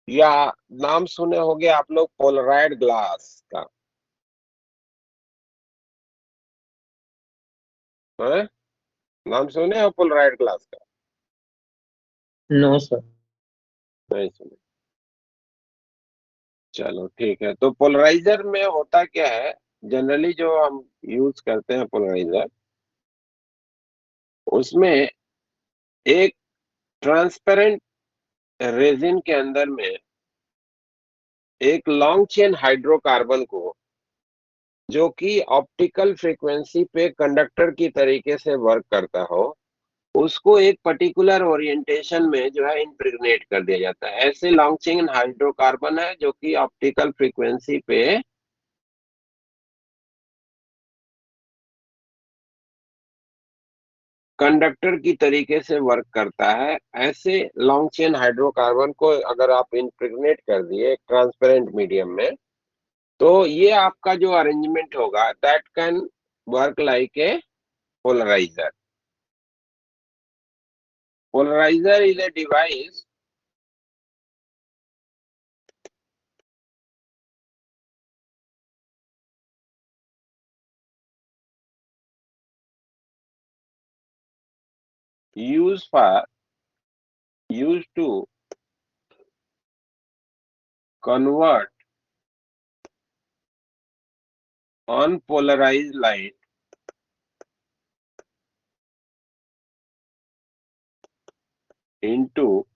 या नाम सुने होंगे आप लोग पोलराइड ग्लास का, है? नाम सुने हो पोलराइड ग्लास का? No sir. नहीं सुने? चलो ठीक है। तो पोलराइजर में होता क्या है, जनरली जो हम यूज करते हैं पोलराइजर, उसमें एक ट्रांसपेरेंट रेजिन के अंदर में एक लॉन्ग चेन हाइड्रोकार्बन को, जो कि ऑप्टिकल फ्रीक्वेंसी पे कंडक्टर की तरीके से वर्क करता हो, उसको एक पर्टिकुलर ओरिएंटेशन में जो है इम्प्रेग्नेट कर दिया जाता है। ऐसे लॉन्ग चेन हाइड्रोकार्बन है जो कि ऑप्टिकल फ्रीक्वेंसी पे कंडक्टर की तरीके से वर्क करता है। ऐसे लॉन्ग चेन हाइड्रोकार्बन को अगर आप इम्प्रेग्नेट कर दिए एक ट्रांसपेरेंट मीडियम में, तो ये आपका जो अरेंजमेंट होगा that can work like a polariser. Polarizer is a device used to convert unpolarized light into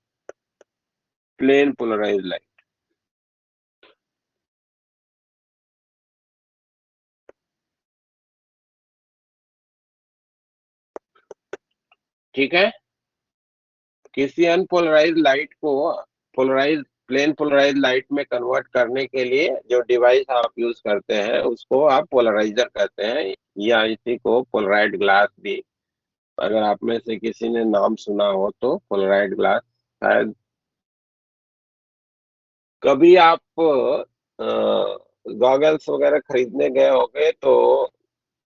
plane polarized light। ठीक है। किसी अनपोलराइज लाइट को पोलराइज प्लेन पोलराइज लाइट में कन्वर्ट करने के लिए जो डिवाइस आप यूज करते हैं उसको आप पोलराइजर कहते हैं, या इसी को पोलराइड ग्लास भी, अगर आप में से किसी ने नाम सुना हो तो पोलराइड ग्लास। शायद कभी आप गॉगल्स वगैरह खरीदने गए होंगे तो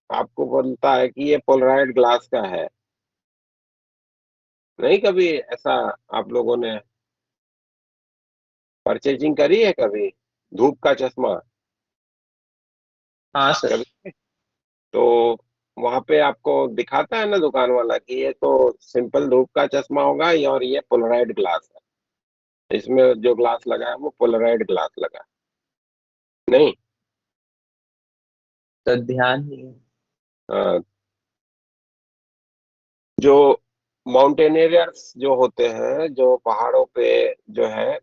आपको बोलता है कि ये पोलराइड ग्लास का है। नहीं, कभी ऐसा आप लोगों ने परचेजिंग करी है कभी धूप का चश्मा? हाँ सर। कभी तो वहां पे आपको दिखाता है ना दुकान वाला कि ये तो सिंपल धूप का चश्मा होगा और ये पोलराइड ग्लास है, इसमें जो ग्लास लगा है वो पोलराइड ग्लास लगा है। नहीं? तो ध्यान नहीं है। अ, जो माउंटेनियर्स जो होते हैं, जो पहाड़ों पे जो है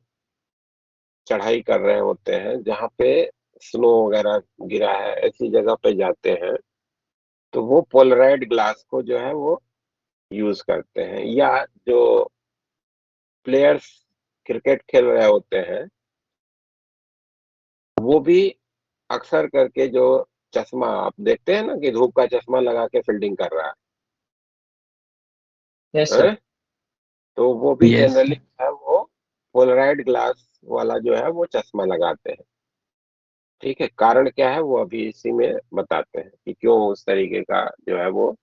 चढ़ाई कर रहे होते हैं, जहाँ पे स्नो वगैरह गिरा है, ऐसी जगह पे जाते हैं, तो वो पोलराइड ग्लास को जो है वो यूज करते हैं। या जो प्लेयर्स क्रिकेट खेल रहे होते हैं वो भी अक्सर करके जो चश्मा आप देखते हैं ना कि धूप का चश्मा लगा के फील्डिंग कर रहा यस है, सर। तो वो भी यस। जनरली है वो पोलराइड ग्लास वाला जो है वो चश्मा लगाते हैं। ठीक है, कारण क्या है वो अभी इसी में बताते हैं कि क्यों उस तरीके का जो है वो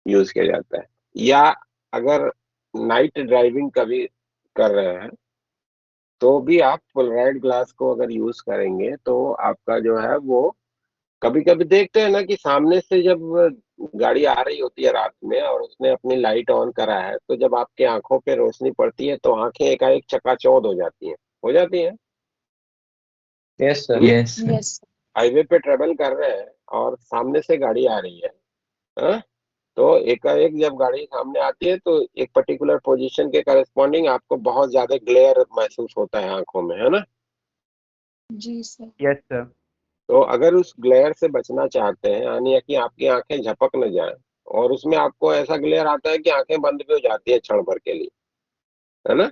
यूज किया जाता है। या अगर नाइट ड्राइविंग कभी कर रहे हैं तो भी आप पोलराइड ग्लास को अगर यूज करेंगे तो आपका जो है वो, कभी कभी देखते हैं ना कि सामने से जब गाड़ी आ रही होती है रात में और उसने अपनी लाइट ऑन करा है, तो जब आपके आंखों पे रोशनी पड़ती है तो आंखें एकाएक चकाचौंध हो जाती हैं। Yes sir. Hmm? Yes. Yes. Highway पे ट्रेवल कर रहे हैं और सामने से गाड़ी आ रही है, हाँ? तो एकाएक जब गाड़ी सामने आती है तो एक पर्टिकुलर पोजीशन के करस्पॉन्डिंग आपको बहुत ज्यादा ग्लेयर महसूस होता है आंखों में, है ना? जी सर। Yes sir. तो अगर उस ग्लेयर से बचना चाहते हैं, यानी कि आपकी आंखें झपक न जाए, और उसमें आपको ऐसा ग्लेयर आता है कि आंखें बंद भी हो जाती है क्षण भर के लिए, है ना,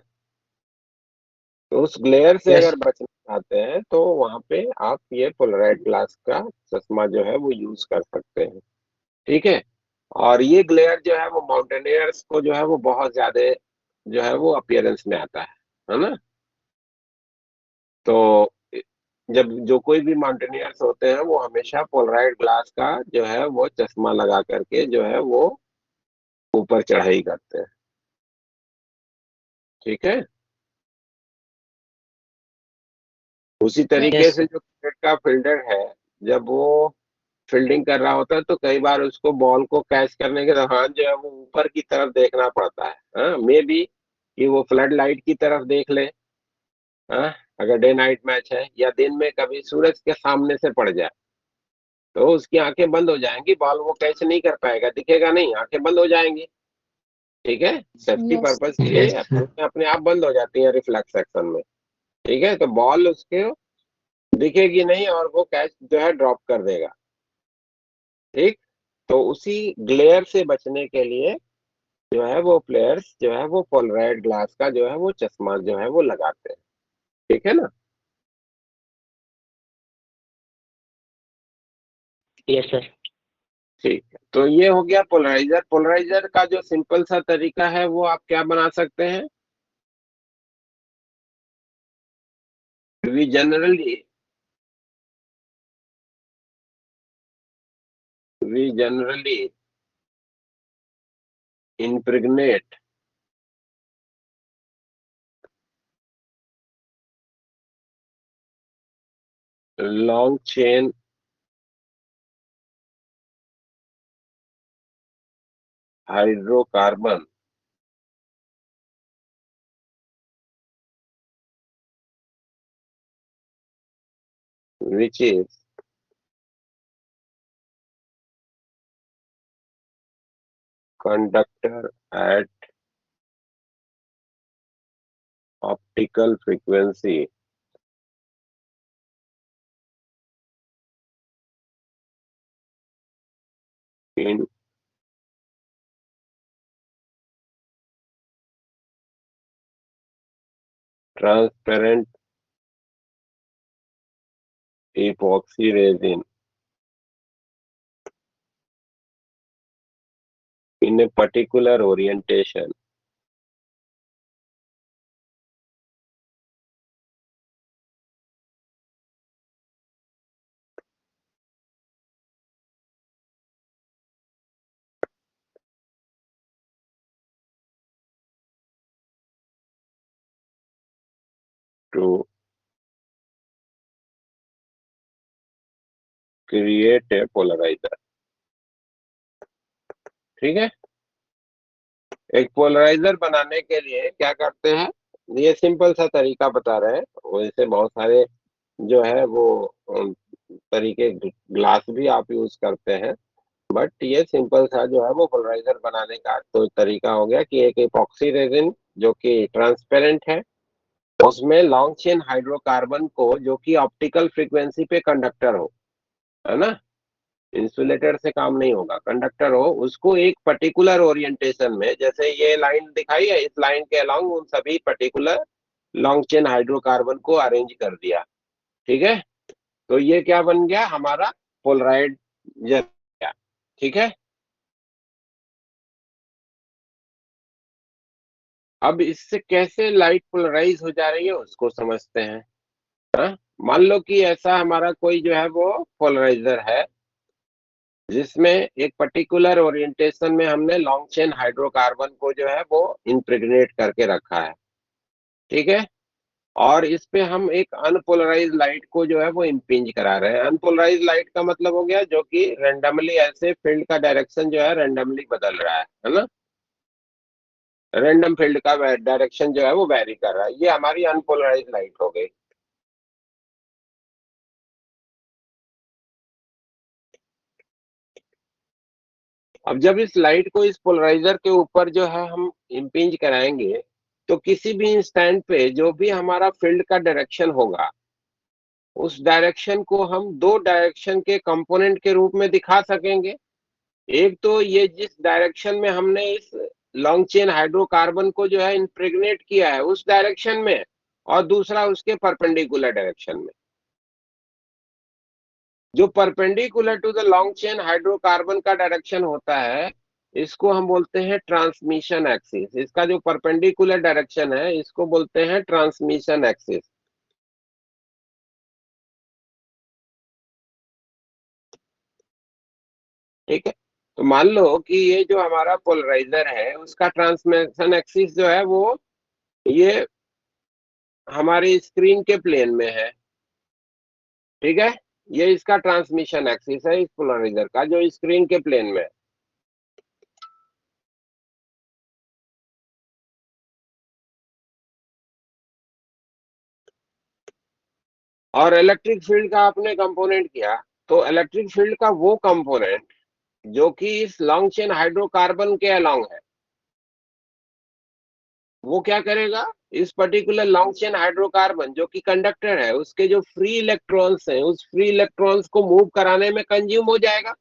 तो उस ग्लेयर से यस। अगर बचना चाहते हैं तो वहां पे आप ये पोलराइड ग्लास का चश्मा जो है वो यूज कर सकते हैं। ठीक है। और ये ग्लेयर जो है वो माउंटेनियर्स को जो है वो बहुत ज्यादा जो है वो अपीयरेंस में आता है ना। तो जब जो कोई भी माउंटेनियर्स होते हैं वो हमेशा पोलराइड ग्लास का जो है वो चश्मा लगा करके जो है वो ऊपर चढ़ाई करते हैं। ठीक है। उसी तरीके यस। से जो क्रिकेट का फील्डर है, जब वो फील्डिंग कर रहा होता है तो कई बार उसको बॉल को कैच करने के दौरान जो है वो ऊपर की तरफ देखना पड़ता है, हाँ, मे बी कि वो फ्लड लाइट की तरफ देख ले, हाँ, अगर डे नाइट मैच है, या दिन में कभी सूरज के सामने से पड़ जाए तो उसकी आंखें बंद हो जाएंगी, बॉल वो कैच नहीं कर पाएगा, दिखेगा नहीं, आंखें बंद हो जाएंगी। ठीक है। Safety yes. पर्पज के लिए यस सर। आंखें अपने आप बंद हो जाती हैं रिफ्लेक्स एक्शन में। ठीक है, तो बॉल उसके दिखेगी नहीं और वो कैच जो है ड्रॉप कर देगा। ठीक। तो उसी ग्लेयर से बचने के लिए जो है वो प्लेयर्स जो है वो पोलराइड ग्लास का जो है वो चश्मा जो है वो लगाते हैं। ठीक है ना। Yes sir. ठीक है, तो ये हो गया पोलराइजर। पोलराइजर का जो सिंपल सा तरीका है वो आप क्या बना सकते हैं, we generally we generally impregnate long chain hydrocarbon which is conductor at optical frequency in transparent epoxy resin in a particular orientation to create a polarizer। ठीक है। एक पोलराइजर बनाने के लिए क्या करते हैं, ये सिंपल सा तरीका बता रहे हैं, वैसे बहुत सारे जो है वो तरीके ग्लास भी आप यूज करते हैं, बट ये सिंपल सा जो है वो पोलराइजर बनाने का तो तरीका हो गया कि एक इपॉक्सी रेजिन जो कि ट्रांसपेरेंट है, उसमें लॉन्ग चेन हाइड्रोकार्बन को जो कि ऑप्टिकल फ्रीक्वेंसी पे कंडक्टर हो, है ना, इंसुलेटर से काम नहीं होगा, कंडक्टर हो, उसको एक पर्टिकुलर ओरिएंटेशन में, जैसे ये लाइन दिखाई है, इस लाइन के अलोंग उन सभी पर्टिकुलर लॉन्ग चेन हाइड्रोकार्बन को अरेंज कर दिया। ठीक है। तो ये क्या बन गया हमारा, पोलराइड गया। ठीक है। अब इससे कैसे लाइट पोलराइज हो जा रही है उसको समझते हैं। हाँ? मान लो कि ऐसा हमारा कोई जो है वो पोलराइजर है जिसमें एक पर्टिकुलर ओरिएंटेशन में हमने लॉन्ग चेन हाइड्रोकार्बन को जो है वो इम्प्रेग्नेट करके रखा है। ठीक है। और इस पे हम एक अनपोलराइज लाइट को जो है वो इम्पिंज करा रहे हैं। अनपोलराइज लाइट का मतलब हो गया जो कि रेंडमली ऐसे फील्ड का डायरेक्शन जो है रेंडमली बदल रहा है ना, रैंडम फील्ड का डायरेक्शन जो है वो वेरी कर रहा है, ये हमारी अनपोलराइज लाइट हो गई। अब जब इस लाइट को इस पोलराइजर के ऊपर जो है हम इम्पिंज कराएंगे तो किसी भी इंस्टेंट पे जो भी हमारा फील्ड का डायरेक्शन होगा उस डायरेक्शन को हम दो डायरेक्शन के कंपोनेंट के रूप में दिखा सकेंगे। एक तो ये जिस डायरेक्शन में हमने इस लॉन्ग चेन हाइड्रोकार्बन को जो है इम्प्रेग्नेट किया है उस डायरेक्शन में, और दूसरा उसके परपेंडिकुलर डायरेक्शन में। जो perpendicular to the long chain hydrocarbon का डायरेक्शन होता है इसको हम बोलते हैं ट्रांसमिशन एक्सिस। इसका जो परपेंडिकुलर डायरेक्शन है इसको बोलते हैं ट्रांसमिशन एक्सिस। ठीक है, तो मान लो कि ये जो हमारा पोलराइजर है उसका ट्रांसमिशन एक्सिस जो है वो ये हमारी स्क्रीन के प्लेन में है। ठीक है, ये इसका ट्रांसमिशन एक्सिस है इस पोलराइजर का जो स्क्रीन के प्लेन में है। और इलेक्ट्रिक फील्ड का आपने कंपोनेंट किया, तो इलेक्ट्रिक फील्ड का वो कंपोनेंट जो कि इस लॉन्ग चेन हाइड्रोकार्बन के अलोंग है वो क्या करेगा, इस पर्टिकुलर लॉन्ग चेन हाइड्रोकार्बन जो कि कंडक्टर है उसके जो फ्री इलेक्ट्रॉन्स हैं उस फ्री इलेक्ट्रॉन्स को मूव कराने में कंज्यूम हो जाएगा।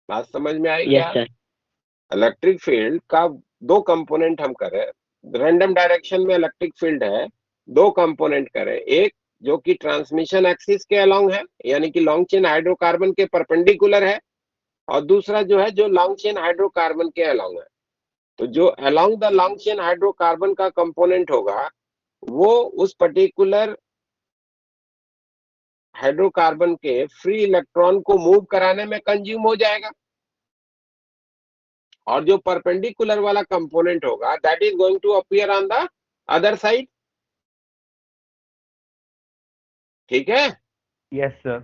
बात समझ में आई यस क्या? सर। इलेक्ट्रिक फील्ड का दो कंपोनेंट हम करें, रैंडम डायरेक्शन में इलेक्ट्रिक फील्ड है, दो कंपोनेंट करें, एक जो कि ट्रांसमिशन एक्सिस के अलोंग है यानी कि लॉन्ग चेन हाइड्रोकार्बन के परपेंडिकुलर है, और दूसरा जो है जो लॉन्ग चेन हाइड्रोकार्बन के अलोंग है। तो जो along the long chain hydrocarbon का कंपोनेंट होगा वो उस पर्टिकुलर हाइड्रोकार्बन के फ्री इलेक्ट्रॉन को मूव कराने में कंज्यूम हो जाएगा, और जो परपेंडिकुलर वाला कंपोनेंट होगा that is going to appear on the other side. ठीक है, यस सर।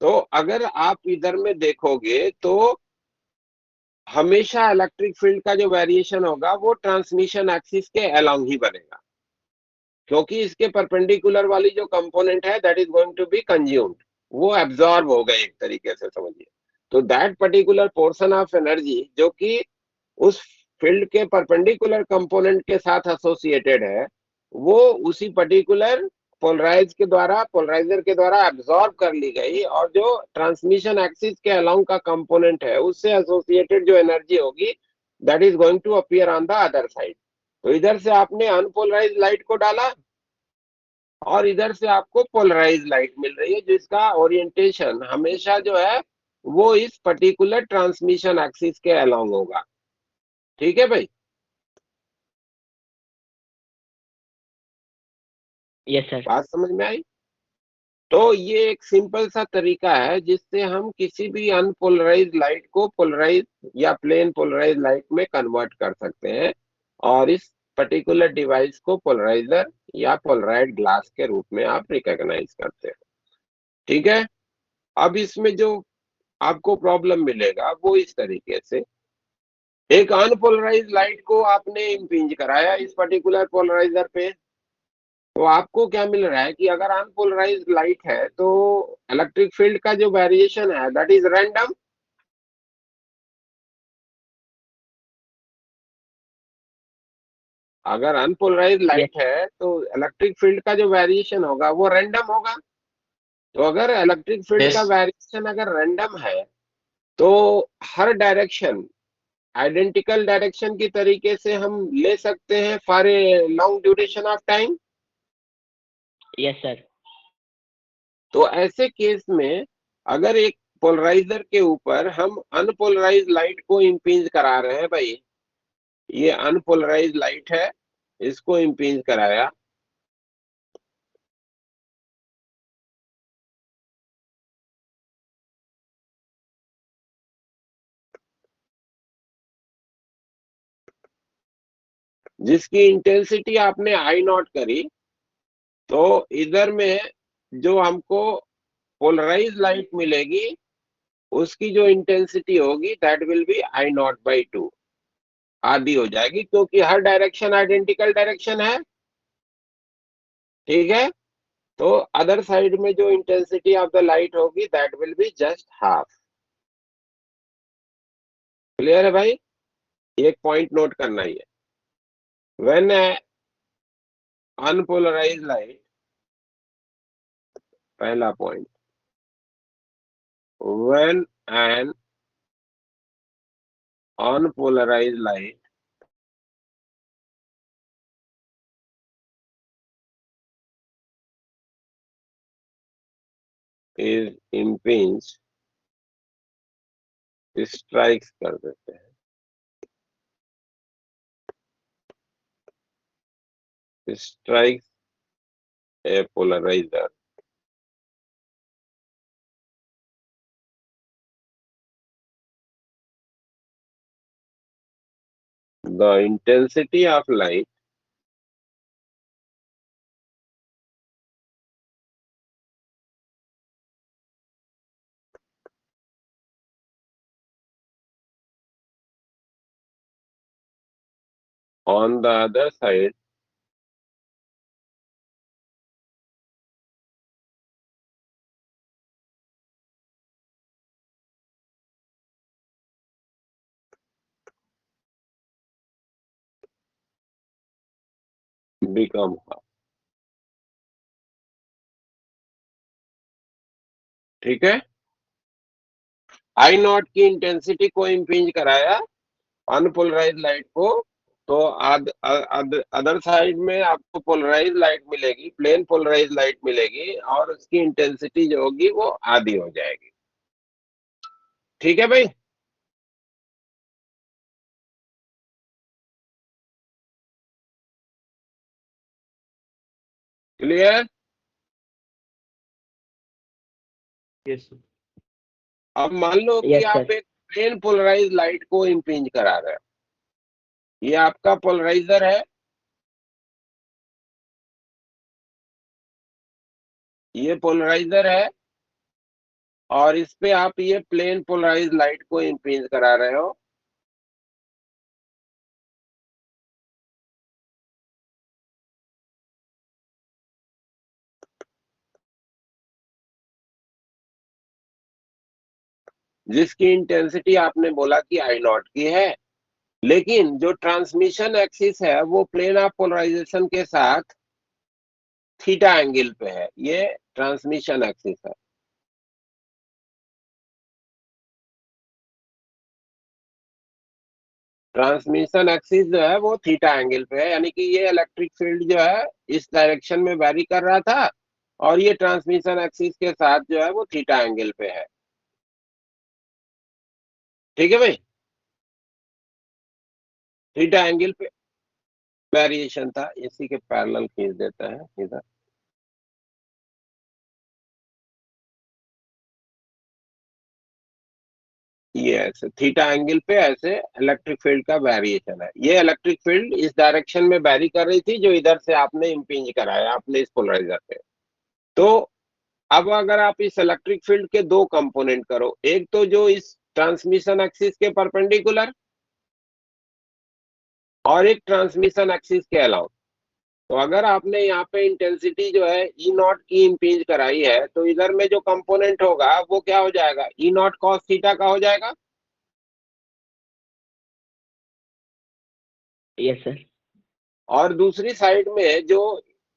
तो अगर आप इधर में देखोगे तो हमेशा इलेक्ट्रिक फील्ड का जो वेरिएशन होगा वो ट्रांसमिशन एक्सिस के अलोंग ही बनेगा, क्योंकि इसके परपेंडिकुलर वाली जो कंपोनेंट है that is going to be consumed, वो एब्जॉर्ब हो गए एक तरीके से समझिए। तो that particular portion of energy जो कि उस फील्ड के परपेंडिकुलर कंपोनेंट के साथ एसोसिएटेड है वो उसी पर्टिकुलर पोलराइजर के द्वारा एब्जॉर्ब कर ली गई, और जो ट्रांसमिशन एक्सिस के अलोंग का कंपोनेंट है उससे एसोसिएटेड जो एनर्जी होगी that is going to appear on the other side. तो इधर से आपने अनपोलराइज लाइट को डाला और इधर से आपको पोलराइज लाइट मिल रही है जिसका ओरिएंटेशन हमेशा जो है वो इस पर्टिकुलर ट्रांसमिशन एक्सिस के अलोंग होगा। ठीक है भाई, यस सर। बात समझ में आई? तो ये एक सिंपल सा तरीका है जिससे हम किसी भी अनपोलराइज लाइट को पोलराइज या प्लेन पोलराइज लाइट में कन्वर्ट कर सकते हैं, और इस पर्टिकुलर डिवाइस को पोलराइजर या पोलराइड ग्लास के रूप में आप रिकॉग्नाइज करते हैं। ठीक है, अब इसमें जो आपको प्रॉब्लम मिलेगा वो इस तरीके से, एक अनपोलराइज लाइट को आपने इम्पिंज कराया इस पर्टिकुलर पोलराइजर पे, तो आपको क्या मिल रहा है कि अगर अनपोलराइज्ड लाइट है तो इलेक्ट्रिक फील्ड का जो वेरिएशन है दैट इज रैंडम। अगर अनपोलराइज्ड यस। लाइट है तो इलेक्ट्रिक फील्ड का जो वेरिएशन होगा वो रैंडम होगा। तो अगर इलेक्ट्रिक फील्ड का यस। वेरिएशन अगर रैंडम है तो हर डायरेक्शन आइडेंटिकल डायरेक्शन की तरीके से हम ले सकते हैं for a long duration of time. Yes sir. तो ऐसे केस में अगर एक पोलराइजर के ऊपर हम अनपोलराइज्ड लाइट को इम्पिंज करा रहे हैं भाई, ये अनपोलराइज्ड लाइट है इसको इम्पिंज कराया, जिसकी इंटेंसिटी आपने आई नॉट करी, तो इधर में जो हमको पोलराइज लाइट मिलेगी उसकी जो इंटेंसिटी होगी that will be I naught by two, आधी हो जाएगी क्योंकि हर डायरेक्शन आइडेंटिकल डायरेक्शन है। ठीक है, तो अदर साइड में जो इंटेंसिटी ऑफ द लाइट होगी that will be just half. Clear है भाई? एक पॉइंट नोट करना ही है, व्हेन अनपोलराइज लाइट, पहला point, when an unpolarized light is impinged, strikes कर देते हैं, strikes a polarizer, the intensity of light on the other side become half। ठीक है, आई नॉट की इंटेंसिटी को इम्पिंज कराया अनपोलराइज लाइट को, तो अदर साइड में आपको पोलराइज लाइट मिलेगी, प्लेन पोलराइज लाइट मिलेगी, और उसकी इंटेंसिटी जो होगी वो आधी हो जाएगी। ठीक है भाई, क्लियर? Yes sir. अब मान लो कि Yes, आप sir. एक प्लेन पोलराइज लाइट को इम्पिंज करा रहे हो, ये आपका पोलराइजर है, ये पोलराइजर है, और इस पे आप ये प्लेन पोलराइज लाइट को इम्पिंज करा रहे हो। जिसकी इंटेंसिटी आपने बोला कि आई नॉट की है, लेकिन जो ट्रांसमिशन एक्सिस है वो प्लेन ऑफ पोलराइजेशन के साथ थीटा एंगल पे है, ये ट्रांसमिशन एक्सिस है। ट्रांसमिशन एक्सिस जो है वो थीटा एंगल पे है, यानी कि ये इलेक्ट्रिक फील्ड जो है इस डायरेक्शन में वैरी कर रहा था, और ये ट्रांसमिशन एक्सिस के साथ जो है वो थीटा एंगल पे है। ठीक है भाई, थीटा एंगल पे वेरिएशन था, इसी के पैरेलल खींच देता है इधर। ये ऐसे थीटा एंगल पे ऐसे इलेक्ट्रिक फील्ड का वेरिएशन है। ये इलेक्ट्रिक फील्ड इस डायरेक्शन में वेरी कर रही थी जो इधर से आपने इम्पिंज कराया आपने इस पोलराइजर पे। तो अब अगर आप इस इलेक्ट्रिक फील्ड के दो कंपोनेंट करो, एक तो जो इस ट्रांसमिशन एक्सिस के परपेंडिकुलर, और एक ट्रांसमिशन एक्सिस के अलाउ। तो अगर आपने यहाँ पे इंटेंसिटी जो है ई नॉट की इम्पिंज कराई है, तो इधर में जो कंपोनेंट होगा वो क्या हो जाएगा, ई नॉट कॉस थीटा का हो जाएगा। Yes, sir. और दूसरी साइड में जो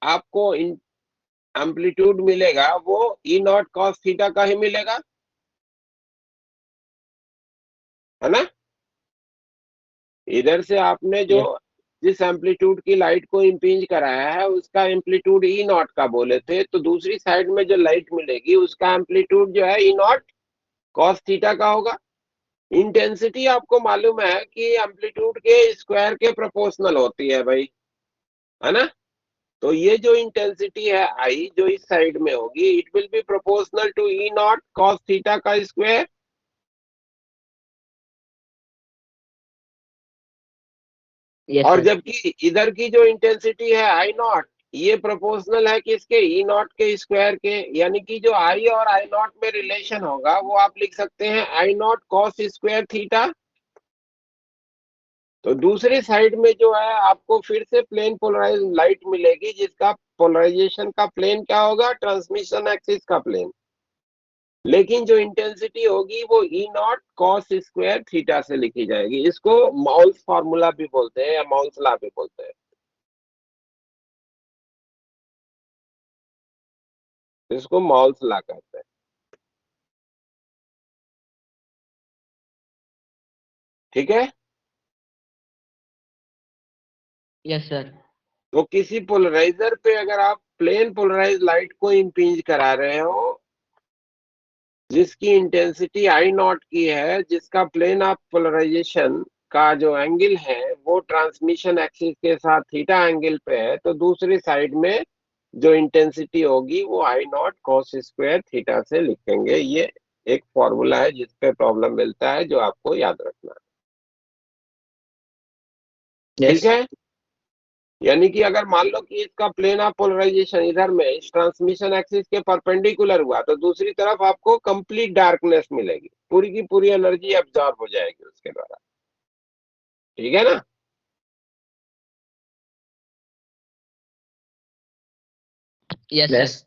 आपको एम्पलीट्यूड मिलेगा वो ई नॉट कॉस थीटा का ही मिलेगा, है ना। इधर से आपने जो Yes. जिस एम्पलीट्यूड की लाइट को इम्पिंज कराया है उसका एम्पलीट्यूड ई नॉट का बोले थे, तो दूसरी साइड में जो लाइट मिलेगी उसका एम्पलीट्यूड जो है ई नॉट कॉस थीटा का होगा। इंटेंसिटी आपको मालूम है कि एम्पलीट्यूड के स्क्वायर के प्रोपोर्शनल होती है भाई, है ना। तो ये जो इंटेंसिटी है आई जो इस साइड में होगी, it will be proportional to E naught cos theta का स्क्वायर। Yes, और sir. जबकि इधर की जो इंटेंसिटी है आई नॉट, ये प्रोपोर्शनल है किसके, ई नॉट के स्क्वायर के, यानी कि जो आई और आई नॉट में रिलेशन होगा वो आप लिख सकते हैं आई नॉट कॉस स्क्वायर थीटा। तो दूसरी साइड में जो है आपको फिर से प्लेन पोलराइज लाइट मिलेगी जिसका पोलराइजेशन का प्लेन क्या होगा, ट्रांसमिशन एक्सिस का प्लेन, लेकिन जो इंटेंसिटी होगी वो ई नॉट कॉस स्क्वायर थीटा से लिखी जाएगी। इसको माउल्स फार्मूला भी बोलते हैं या माउल्स लॉ भी बोलते हैं। इसको मॉल्स लॉ कहते हैं। ठीक है। Yes sir. तो किसी पोलराइजर पे अगर आप प्लेन पोलराइज लाइट को इम्पिंज करा रहे हो जिसकी इंटेंसिटी आई नॉट की है, जिसका प्लेन ऑफ पोलराइजेशन का जो एंगल है वो ट्रांसमिशन एक्सिस के साथ थीटा एंगल पे है, तो दूसरी साइड में जो इंटेंसिटी होगी वो आई नॉट कॉस स्क्वायर थीटा से लिखेंगे। ये एक फॉर्मूला है जिसपे प्रॉब्लम मिलता है, जो आपको याद रखना है। ठीक यस। है। यानी कि अगर मान लो कि इसका प्लेन ऑफ पोलराइजेशन इधर में इस ट्रांसमिशन एक्सिस के परपेंडिकुलर हुआ, तो दूसरी तरफ आपको कंप्लीट डार्कनेस मिलेगी, पूरी की पूरी एनर्जी एब्जॉर्ब हो जाएगी उसके द्वारा। ठीक है ना। Yes yes. सर।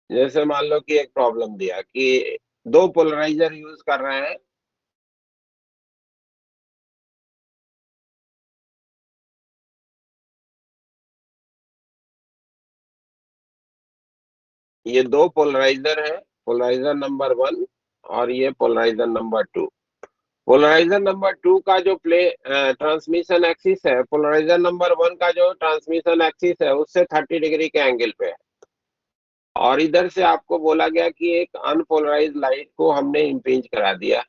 जैसे मान लो कि एक प्रॉब्लम दिया कि दो पोलराइजर यूज कर रहे हैं, ये दो पोलराइजर है, पोलराइजर नंबर 1 और ये पोलराइजर नंबर 2। पोलराइजर नंबर 2 का जो ट्रांसमिशन एक्सिस है, पोलराइजर नंबर 1 का जो ट्रांसमिशन एक्सिस है उससे 30 डिग्री के एंगल पे है। और इधर से आपको बोला गया कि एक अनपोलराइज लाइट को हमने इम्पिंज करा दिया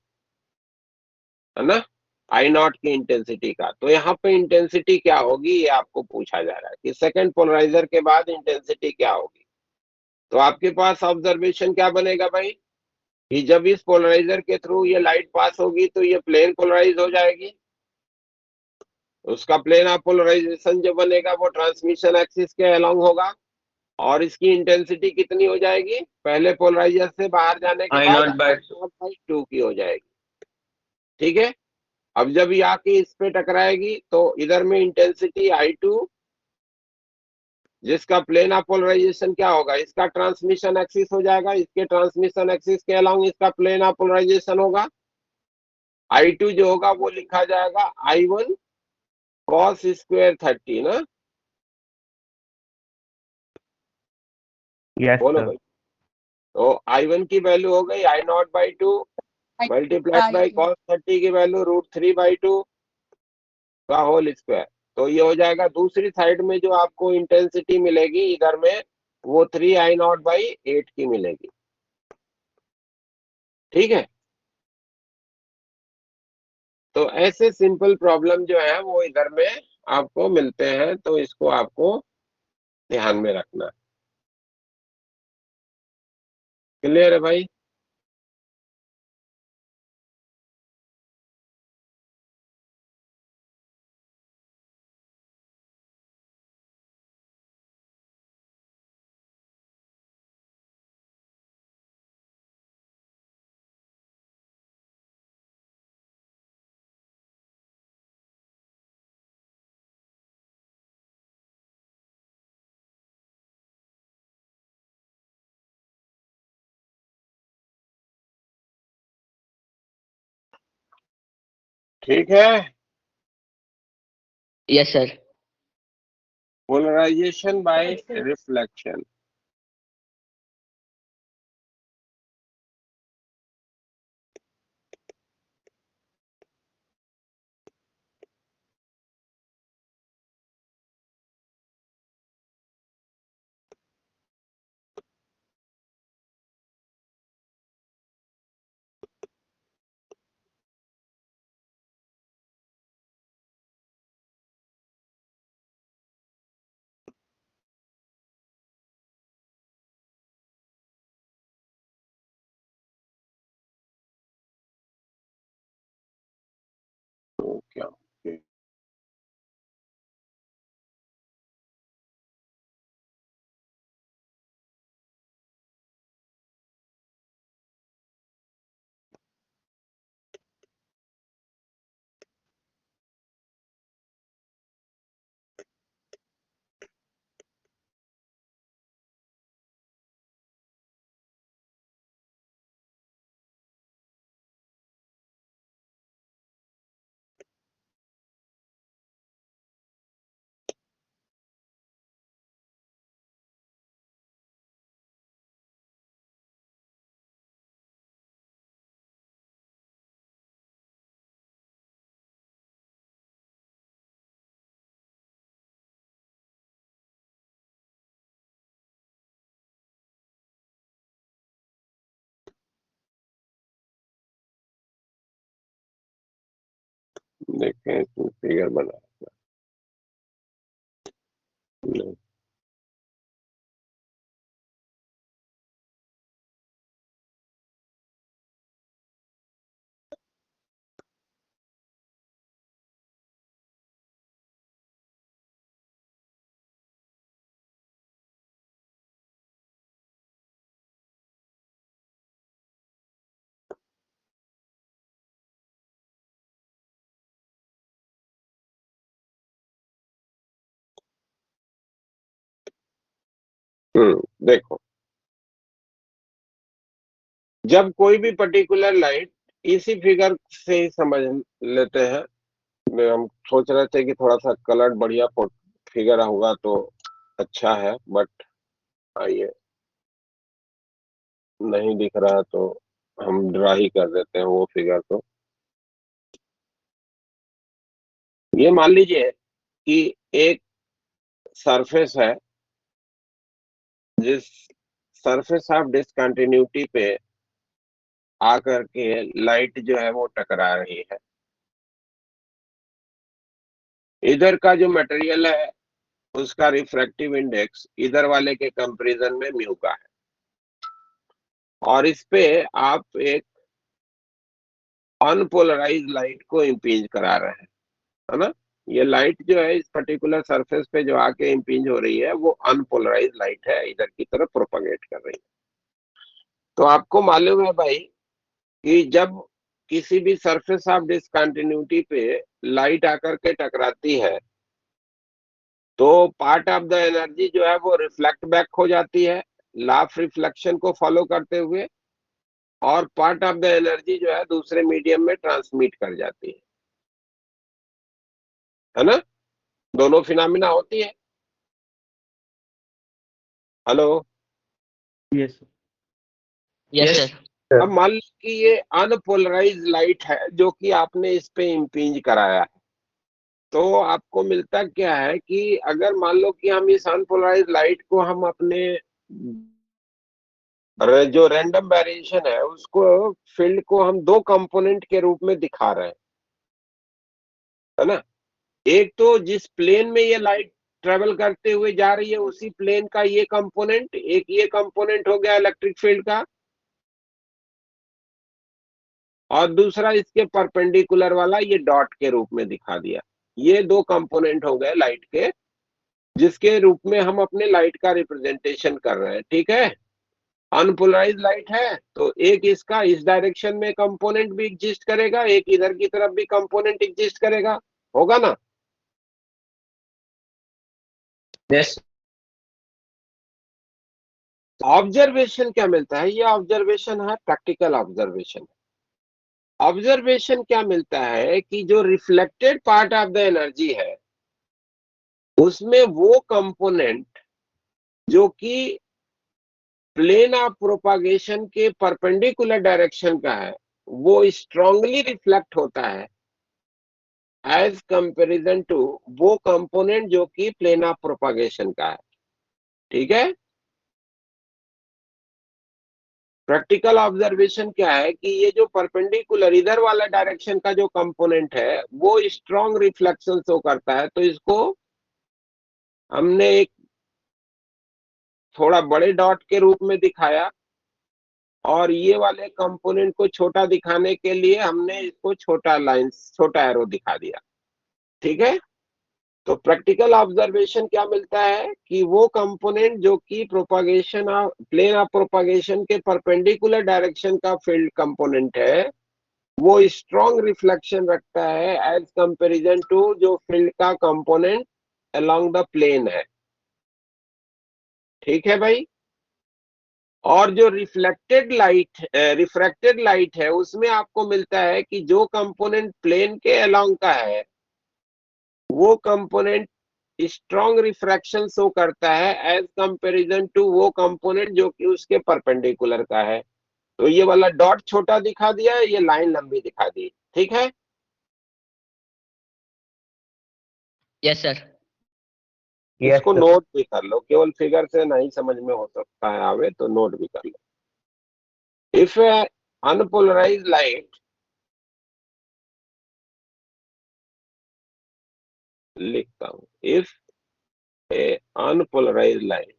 है ना, आई नॉट की इंटेंसिटी का। तो यहाँ पे इंटेंसिटी क्या होगी ये आपको पूछा जा रहा है कि सेकंड पोलराइजर के बाद इंटेंसिटी क्या होगी। तो आपके पास ऑब्जर्वेशन क्या बनेगा भाई, कि जब इस पोलराइजर के थ्रू ये लाइट पास होगी तो ये प्लेन पोलराइज हो जाएगी, उसका प्लेन ऑफ पोलराइजेशन जो बनेगा वो ट्रांसमिशन एक्सिस के अलोंग होगा, और इसकी इंटेंसिटी कितनी हो जाएगी, पहले पोलराइजर से बाहर जाने के आई बाद नॉट बाय बाई टू की हो जाएगी। ठीक है। अब जब ये आके इस पे टकराएगी तो इधर में इंटेंसिटी I2, जिसका प्लेन ऑफ पोलराइजेशन क्या होगा, इसका ट्रांसमिशन एक्सिस हो जाएगा, इसके ट्रांसमिशन एक्सिस के अलोंग इसका प्लेन ऑफ पोलराइजेशन होगा। I2 जो होगा वो लिखा जाएगा I1 कॉस स्क्वायर 30 ना। यस बोलो सर। भाई। तो I1 की वैल्यू हो गई I0/2 multiplied by I2 cos 30 की वैल्यू √3/2 का होल स्क्वायर। तो ये हो जाएगा, दूसरी साइड में जो आपको इंटेंसिटी मिलेगी इधर में वो 3I0/8 की मिलेगी। ठीक है। तो ऐसे सिंपल प्रॉब्लम जो है वो इधर में आपको मिलते हैं, तो इसको आपको ध्यान में रखना है। क्लियर है भाई। ठीक है। Yes sir. Polarization by reflection. तो क्या देखें इसमें फिगर बना नहीं। देखो, जब कोई भी पर्टिकुलर लाइट, इसी फिगर से ही समझ लेते हैं। हम सोच रहे थे कि थोड़ा सा कलर बढ़िया फिगर होगा तो अच्छा है, बट आइए, नहीं दिख रहा तो हम ड्रा ही कर देते हैं वो फिगर को। ये मान लीजिए कि एक सरफेस है, जिस सरफेस ऑफ डिसकंटिन्यूटी पे आकर के लाइट जो है वो टकरा रही है। इधर का जो मटेरियल है उसका रिफ्रैक्टिव इंडेक्स इधर वाले के कंपैरिजन में म्यू का है, और इस पे आप एक अनपोलराइज लाइट को इम्पिंज करा रहे हैं, है ना। ये लाइट जो है इस पर्टिकुलर सरफेस पे जो आके इम्पिंज हो रही है वो अनपोलराइज लाइट है, इधर की तरफ प्रोपागेट कर रही है। तो आपको मालूम है भाई कि जब किसी भी सरफेस ऑफ डिसकंटिन्यूटी पे लाइट आकर के टकराती है तो पार्ट ऑफ द एनर्जी जो है वो रिफ्लेक्ट बैक हो जाती है, लॉ ऑफ रिफ्लेक्शन को फॉलो करते हुए, और पार्ट ऑफ द एनर्जी जो है दूसरे मीडियम में ट्रांसमिट कर जाती है ना। दोनों फिनोमिना होती है। हेलो। Yes yes sir. अब मान लो कि ये अनपोलराइज लाइट है जो कि आपने इस पे इम्पिंज कराया है, तो आपको मिलता क्या है कि अगर मान लो कि हम इस अनपोलराइज लाइट को हम अपने जो रैंडम वेरिएशन है उसको, फील्ड को हम दो कंपोनेंट के रूप में दिखा रहे हैं, है ना। एक तो जिस प्लेन में ये लाइट ट्रेवल करते हुए जा रही है उसी प्लेन का ये कंपोनेंट, एक ये कंपोनेंट हो गया इलेक्ट्रिक फील्ड का, और दूसरा इसके परपेंडिकुलर वाला ये डॉट के रूप में दिखा दिया। ये दो कंपोनेंट हो गए लाइट के, जिसके रूप में हम अपने लाइट का रिप्रेजेंटेशन कर रहे हैं, ठीक है। अनपोलराइज लाइट है तो एक इसका इस डायरेक्शन में कंपोनेंट भी एग्जिस्ट करेगा, एक इधर की तरफ भी कंपोनेंट एग्जिस्ट करेगा, होगा ना। यस। ऑब्जर्वेशन क्या मिलता है, ये ऑब्जर्वेशन है, प्रैक्टिकल ऑब्जर्वेशन। ऑब्जर्वेशन क्या मिलता है कि जो reflected part of the energy है उसमें वो कंपोनेंट जो कि प्लेन ऑफ प्रोपागेशन के परपेंडिकुलर डायरेक्शन का है वो स्ट्रांगली रिफ्लेक्ट होता है एज कंपैरिजन टू वो कंपोनेंट जो कि प्लेन ऑफ प्रोपागेशन का है, ठीक है। प्रैक्टिकल ऑब्जर्वेशन क्या है कि ये जो परपेंडिकुलर इधर वाला डायरेक्शन का जो कंपोनेंट है वो स्ट्रांग रिफ्लेक्शन शो करता है, तो इसको हमने एक थोड़ा बड़े डॉट के रूप में दिखाया, और ये वाले कंपोनेंट को छोटा दिखाने के लिए हमने इसको छोटा लाइन, छोटा एरो दिखा दिया, ठीक है। तो प्रैक्टिकल ऑब्जर्वेशन क्या मिलता है कि वो कंपोनेंट जो कि propagation of plane of propagation के परपेंडिकुलर डायरेक्शन का फील्ड कंपोनेंट है वो स्ट्रॉन्ग रिफ्लेक्शन रखता है एज कंपैरिजन टू जो फील्ड का कंपोनेंट अलोंग द प्लेन है, ठीक है भाई। और जो रिफ्रैक्टेड लाइट है उसमें आपको मिलता है कि जो कंपोनेंट प्लेन के अलोंग का है वो कंपोनेंट स्ट्रॉन्ग रिफ्रैक्शन शो करता है एज कंपैरिजन टू वो कंपोनेंट जो कि उसके परपेंडिकुलर का है। तो ये वाला डॉट छोटा दिखा दिया है, ये लाइन लंबी दिखा दी, ठीक है। Yes sir. इसको नोट भी कर लो, केवल फिगर से नहीं समझ में हो सकता है आवे तो नोट भी कर लो। इफ अनपोलराइज लाइट लिखता हूं, if A unpolarised light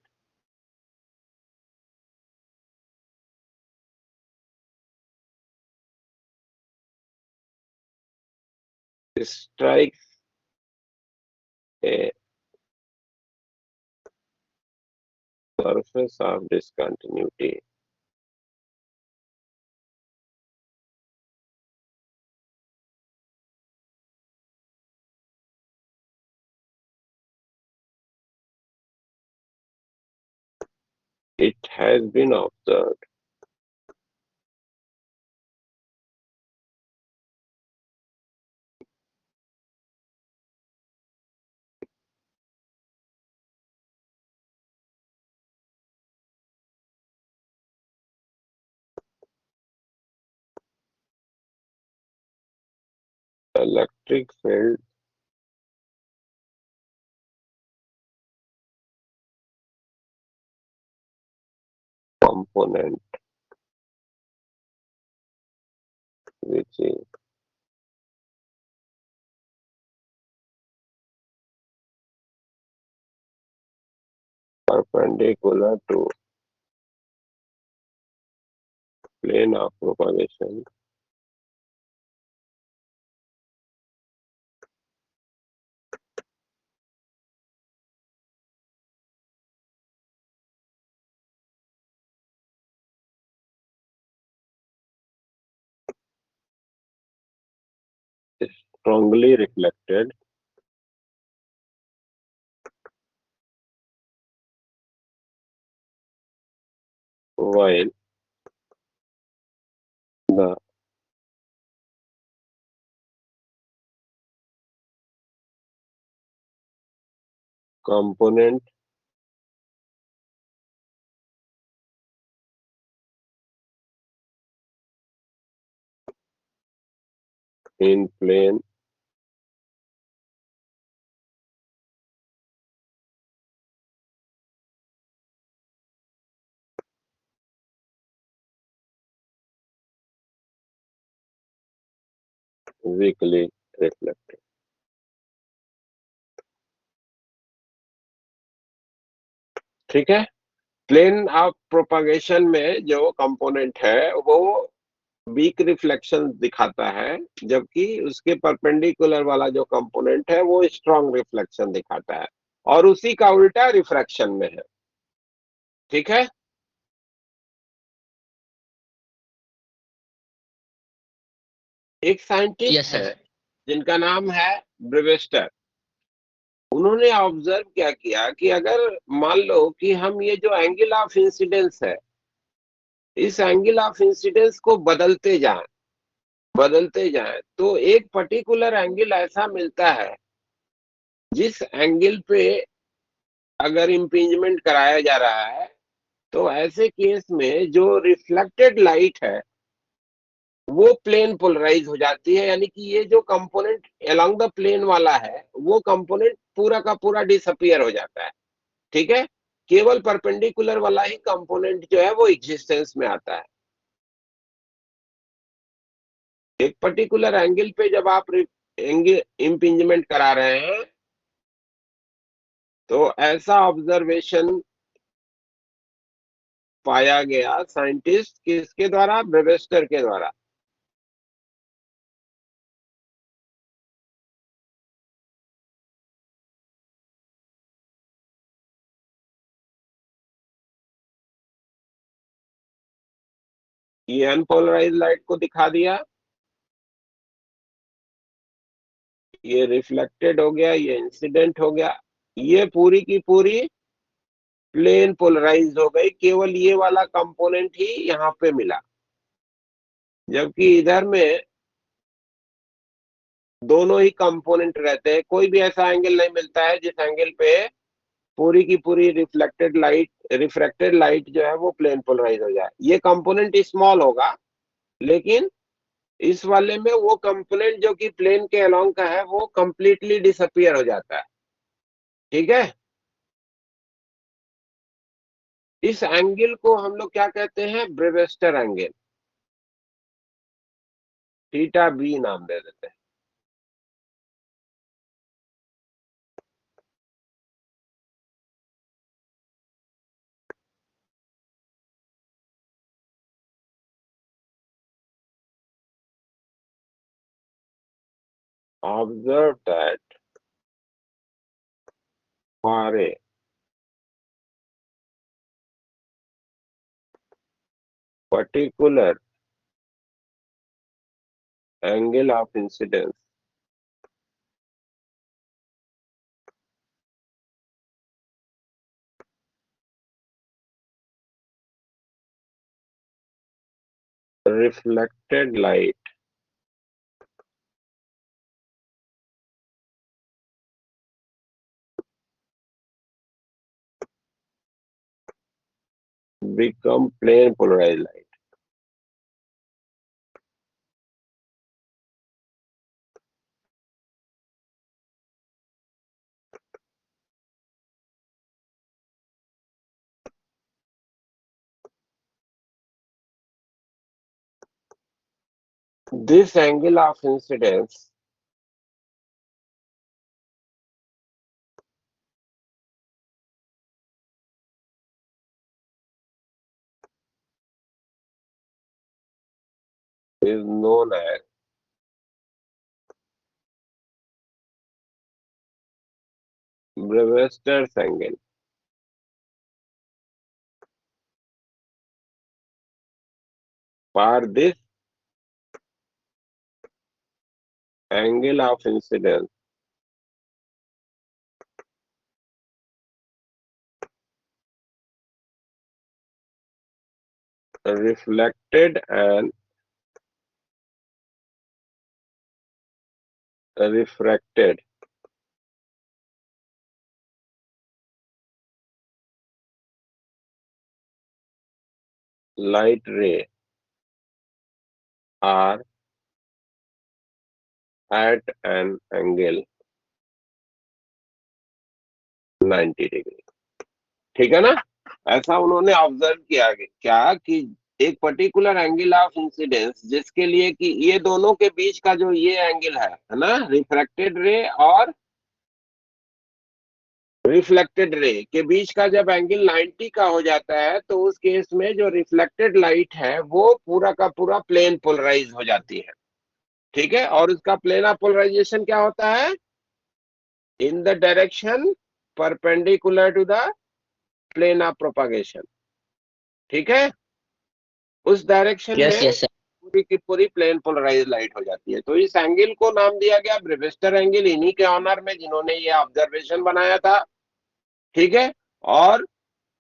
strikes a surface of discontinuity, it has been observed electric field component which is perpendicular to plane of propagation is strongly reflected while the component in plane weakly reflected. ठीक है, plane of propagation में जो component है वो week reflection दिखाता है, जबकि उसके परपेंडिकुलर वाला जो कंपोनेंट है वो स्ट्रॉन्ग रिफ्लेक्शन दिखाता है, और उसी का उल्टा रिफ्रैक्शन में है। ठीक है, एक साइंटिस्ट Yes, sir. है जिनका नाम है ब्रेवेस्टर। उन्होंने ऑब्जर्व क्या किया कि अगर मान लो कि हम ये जो एंगल ऑफ इंसिडेंस है, इस एंगल ऑफ इंसिडेंस को बदलते जाएं तो एक पर्टिकुलर एंगल ऐसा मिलता है जिस एंगल पे अगर इम्पिंजमेंट कराया जा रहा है, तो ऐसे केस में जो रिफ्लेक्टेड लाइट है वो प्लेन पोलराइज हो जाती है, यानी कि ये जो कंपोनेंट अलोंग द प्लेन वाला है वो कंपोनेंट पूरा का पूरा डिसअपियर हो जाता है। ठीक है, केवल परपेंडिकुलर वाला ही कंपोनेंट जो है वो एग्जिस्टेंस में आता है। एक पर्टिकुलर एंगल पे जब आप एंगल इम्पिंजमेंट करा रहे हैं तो ऐसा ऑब्जर्वेशन पाया गया साइंटिस्ट किसके द्वारा, ब्रेवेस्टर के द्वारा। ये अनपोलराइज लाइट को दिखा दिया, ये रिफ्लेक्टेड हो गया, ये इंसिडेंट हो गया, ये पूरी की पूरी प्लेन पोलराइज हो गई, केवल ये वाला कंपोनेंट ही यहाँ पे मिला, जबकि इधर में दोनों ही कंपोनेंट रहते हैं। कोई भी ऐसा एंगल नहीं मिलता है जिस एंगल पे पूरी की पूरी रिफ्रेक्टेड लाइट जो है वो प्लेन पोलराइज हो जाए। ये कंपोनेंट स्मॉल होगा, लेकिन इस वाले में वो कंपोनेंट जो कि प्लेन के अलोंग का है वो कंप्लीटली डिसअपियर हो जाता है। ठीक है, इस एंगल को हम लोग क्या कहते हैं, ब्रेवेस्टर एंगल, थीटा बी नाम दे देते हैं। observe that for a particular angle of incidence reflected light become plane polarized light. This angle of incidence is known as Brevester's angle. For this angle of incidence reflected and refracted light ray are at an angle 90 degree. ठीक है ना? ऐसा उन्होंने observe किया क्या कि एक particular angle of incidence जिसके लिए कि ये दोनों के बीच का जो ये एंगल है ना, रिफ्रैक्टेड रे और रिफ्लेक्टेड रे के बीच का जब एंगल 90 का हो जाता है तो उस केस में जो रिफ्लेक्टेड लाइट है वो पूरा का पूरा प्लेन पोलराइज हो जाती है। ठीक है, और उसका प्लेन ऑफ पोलराइजेशन क्या होता है? In the direction perpendicular to the plane of propagation. ठीक है, उस डायरेक्शन Yes, में yes, sir. पूरी की पूरी प्लेन पोलराइज लाइट हो जाती है। तो इस एंगल को नाम दिया गया ब्रेविस्टर एंगल, इन्हीं के ऑनर में जिन्होंने ये ऑब्जर्वेशन बनाया था। ठीक है, और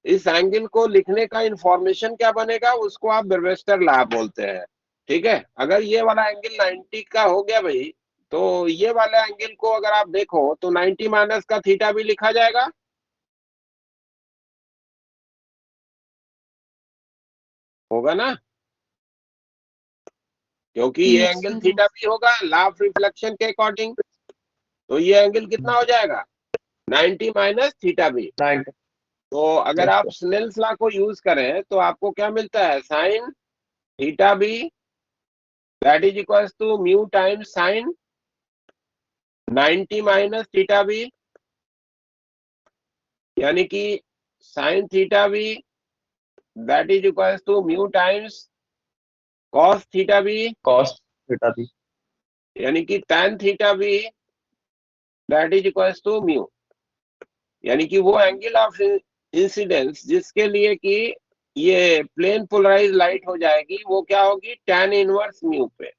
इस एंगल को लिखने का इंफॉर्मेशन क्या बनेगा, उसको आप ब्रेविस्टर लॉ बोलते हैं। ठीक है, अगर ये वाला एंगल 90 का हो गया भाई, तो ये वाला एंगल को अगर आप देखो तो 90 माइनस का थीटा भी लिखा जाएगा, होगा ना? क्योंकि ये Yes, angle sir. Theta Yes. भी होगा लॉ ऑफ रिफ्लेक्शन के अकॉर्डिंग। तो ये एंगल कितना हो जाएगा? 90 माइनस थीटा भी। 90। तो अगर Yes, आप sir. स्नेल्स लॉ को यूज करें तो आपको क्या मिलता है? Sine theta B that is equals to mu times sine 90 minus theta B, यानी कि sine theta B that is equals to mu times cos theta B, Cos theta b. यानी कि tan theta B that is equals to mu. यानी कि वो angle of incidence जिसके लिए कि ये प्लेन पोलराइज लाइट हो जाएगी वो क्या होगी? tan इनवर्स म्यू पे।